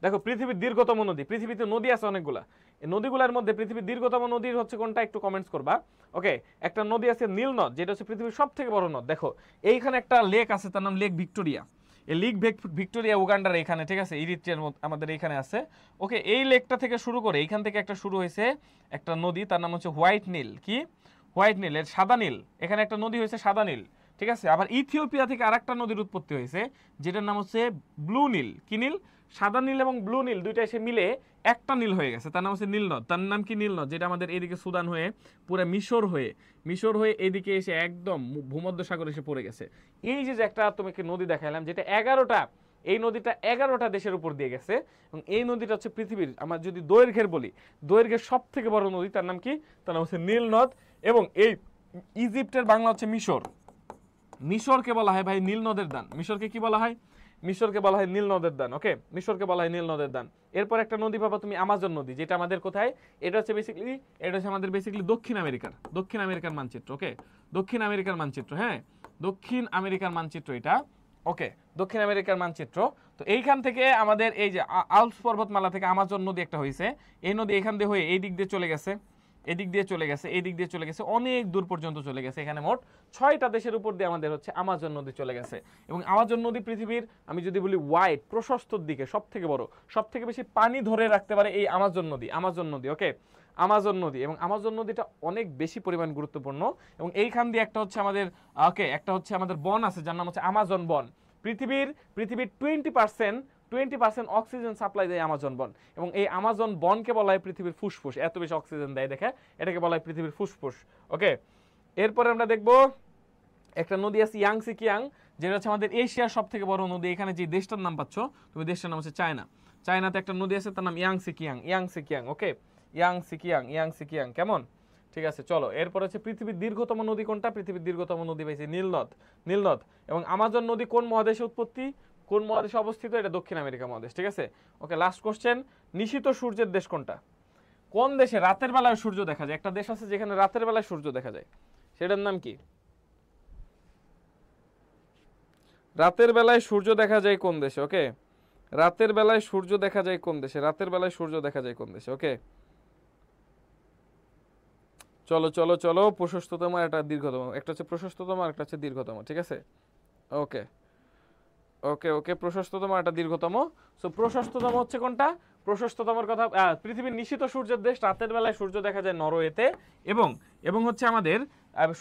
দেখো, পৃথিবীর দীর্ঘতম নদী, পৃথিবীতে নদী আছে অনেকগুলা, এই নদীগুলোর মধ্যে পৃথিবীর দীর্ঘতম নদী হচ্ছে কোনটা? একটু কমেন্টস করবা। ওকে, একটা নদী আছে নীল নদ, যেটা হচ্ছে পৃথিবীর সব থেকে বড় নদ। দেখো এইখানে একটা লেক আছে, তার নাম লেক ভিক্টোরিয়া। এই লেক ভিক্টোরিয়া উগান্ডার এখানে, ঠিক আছে, ইরিট্রিয়ার আমাদের এখানে আছে। ওকে, এই লেকটা থেকে শুরু করে এইখান থেকে একটা শুরু হয়েছে একটা নদী, তার নাম হচ্ছে হোয়াইট নীল। কি? হোয়াইট নীল, এর সাদা নীল। এখানে একটা নদী হয়েছে সাদা নীল, ঠিক আছে। আবার ইথিওপিয়া থেকে আরেকটা নদীর উৎপত্তি হয়েছে, যেটার নাম হচ্ছে ব্লু নীল। কি নীল? সাদা নীল এবং ব্লু নীল দুইটা এসে মিলে একটা নীল হয়ে গেছে, তার নাম হচ্ছে নীল নদ। তার নাম কি? নীল নদ, যেটা আমাদের এদিকে সুদান হয়ে পুরো মিশর হয়ে এদিকে এসে একদম ভূমধ্য সাগর এসে পড়ে গেছে। এই যে একটা তোমাকে নদী দেখাইলাম, যেটা 11টা, এই নদীটা 11টা দেশের উপর দিয়ে গেছে। এবং এই নদীটা হচ্ছে পৃথিবীর, আমরা যদি দৈর্ঘ্যের সব থেকে বড় নদী, তার নাম কি? তার নাম হচ্ছে নীল নদ। এবং এই ইজিপ্টের বাংলা হচ্ছে মিশরকে বলা হয় ভাই নীল নদের দান। মিশরকে কি বলা হয়? মিশরকে বলা হয় নীল নদের দান। ওকে, মিশরকে বলা হয় নীল নদের দান। এরপর একটা নদী পাবা তুমি, আমাজন নদী, যেটা আমাদের কোথায়? এটা হচ্ছে আমাদের বেসিক্যালি দক্ষিণ আমেরিকার মানচিত্র। ওকে, দক্ষিণ আমেরিকার মানচিত্র, হ্যাঁ, দক্ষিণ আমেরিকার মানচিত্র এটা। ওকে, দক্ষিণ আমেরিকার মানচিত্র। তো এইখান থেকে আমাদের এই যে আল্পস পর্বতমালা থেকে আমাজন নদী একটা হয়েছে, এই নদী এখান দিয়ে হয়ে এই দিক দিয়ে চলে গেছে, এদিক দিয়ে চলে গেছে, এই দিক দিয়ে চলে গেছে, অনেক দূর পর্যন্ত চলে গেছে। এখানে মোট 6টা দেশের উপর দিয়ে আমাদের হচ্ছে আমাজন নদী চলে গেছে। এবং আমাজন নদী পৃথিবীর, আমি যদি বলি ওয়াইড, প্রশস্তর দিকে সব থেকে বড়, সব থেকে বেশি পানি ধরে রাখতে পারে এই আমাজন নদী। আমাজন নদী, ওকে, আমাজন নদী। এবং আমাজন নদীটা অনেক বেশি পরিমাণ গুরুত্বপূর্ণ। এবং এইখান দিয়ে একটা হচ্ছে আমাদের, ওকে, একটা হচ্ছে আমাদের বন আছে যার নাম হচ্ছে আমাজন বন। পৃথিবীর 20% অক্সিজেন সাপ্লাই দেয় আমাজন বন। এবং এই আমাজন বনকে বলা হয় পৃথিবীর ফুসফুস, এত বেশি অক্সিজেন দেয় দেখে এটাকে বলা হয় পৃথিবীর ফুসফুস। ওকে, এরপরে আমরা দেখবো একটা নদী আছে ইয়াংসি কিয়াং, যেটা হচ্ছে আমাদের এশিয়ার সব থেকে বড় নদী। এখানে যে দেশটার নাম পাচ্ছ তুমি, দেশটার নাম হচ্ছে চায়না। চায়নাতে একটা নদী আছে, তার নাম ইয়াংসি কিয়াং। ইয়াংসি কিয়াং, ওকে, ইয়াংসি কিয়াং, ইয়াংসি কিয়াং, কেমন? ঠিক আছে, চলো। এরপর হচ্ছে পৃথিবীর দীর্ঘতম নদী কোনটা? পৃথিবীর দীর্ঘতম নদী পাইছি নীলনদ। নীলনদ। এবং আমাজন নদী কোন মহাদেশে উৎপত্তি, কোন মহাদেশে অবস্থিত? এটা দক্ষিণ আমেরিকা মহাদেশ। ঠিক আছে, ওকে। লাস্ট কোশ্চেন, নিশিত সূর্যের দেশ কোনটা? কোন দেশে রাতের বেলায় সূর্য দেখা যায়? একটা দেশ আছে যেখানে রাতের বেলায় সূর্য দেখা যায়, সেটার নাম কি? রাতের বেলায় সূর্য দেখা যায় কোন দেশে? ওকে, রাতের বেলায় সূর্য দেখা যায় কোন দেশে? রাতের বেলায় সূর্য দেখা যায় কোন দেশে? ওকে, চলো চলো চলো। প্রশস্ততম আর একটা দীর্ঘতম, একটা হচ্ছে প্রশস্ততম আর একটা হচ্ছে দীর্ঘতম। ঠিক আছে, ওকে ওকে ওকে, প্রশস্ততম আর একটা দীর্ঘতম। সো প্রশস্ততম হচ্ছে কোনটা? প্রশস্ততমর কথা, পৃথিবীর নিশিত সূর্যের দেশ, রাতের বেলায় সূর্য দেখা যায় নরওয়েতে। এবং এবং হচ্ছে আমাদের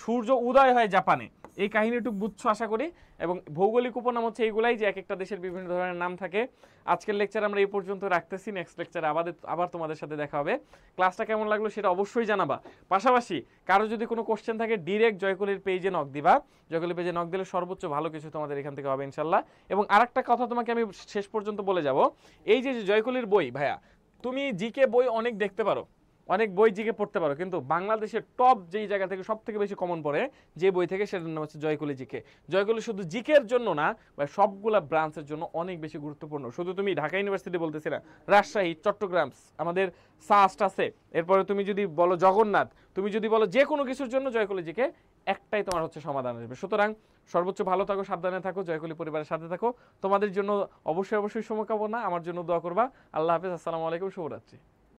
সূর্য উদয় হয় জাপানে। এই কাহিনীটুকু বুঝছো আশা করি। এবং ভৌগোলিক উপনাম হচ্ছে এইগুলাই, যে এক একটা দেশের বিভিন্ন ধরনের নাম থাকে। আজকের লেকচার আমরা এই পর্যন্ত রাখতেছি, নেক্সট লেকচারে আবার তোমাদের সাথে দেখা হবে। ক্লাসটা কেমন লাগলো সেটা অবশ্যই জানাবা। পাশাপাশি কারো যদি কোনো কোশ্চেন থাকে ডিরেক্ট জয়কলির পেজে নক দিবা। জয়কলির পেজে নক দিলে সর্বোচ্চ ভালো কিছু তোমাদের এখান থেকে হবে ইনশাল্লাহ। এবং আরেকটা কথা তোমাকে আমি শেষ পর্যন্ত বলে যাব, এই যে জয়কলির বই ভাইয়া, তুমি জিকে বই অনেক দেখতে পারো, অনেক বই জিকে পড়তে পারো, কিন্তু বাংলাদেশের টপ যেই জায়গা থেকে সব থেকে বেশি কমন পড়ে যে বই থেকে, সেটার নাম হচ্ছে জয়কলি জিকে। জয়কলি শুধু জিকের জন্য না, বা সবগুলা ব্রাঞ্চের জন্য অনেক বেশি গুরুত্বপূর্ণ। শুধু তুমি ঢাকা ইউনিভার্সিটি বলতেছি না, রাজশাহী, চট্টগ্রাম, আমাদের সাস্ট আছে, এরপরে তুমি যদি বলো জগন্নাথ, তুমি যদি বলো যে কোনো কিছুর জন্য জয়কলি জিকে একটাই তোমার হচ্ছে সমাধান আসবে। সুতরাং সর্বোচ্চ ভালো থাকো, সাবধানে থাকো, জয়কলি পরিবারের সাথে থাকো। তোমাদের জন্য অবশ্যই অবশ্যই শুভকামনা, আমার জন্য দোয়া করবা। আল্লাহ হাফেজ, আসসালামু আলাইকুম, শুভরাত্রি।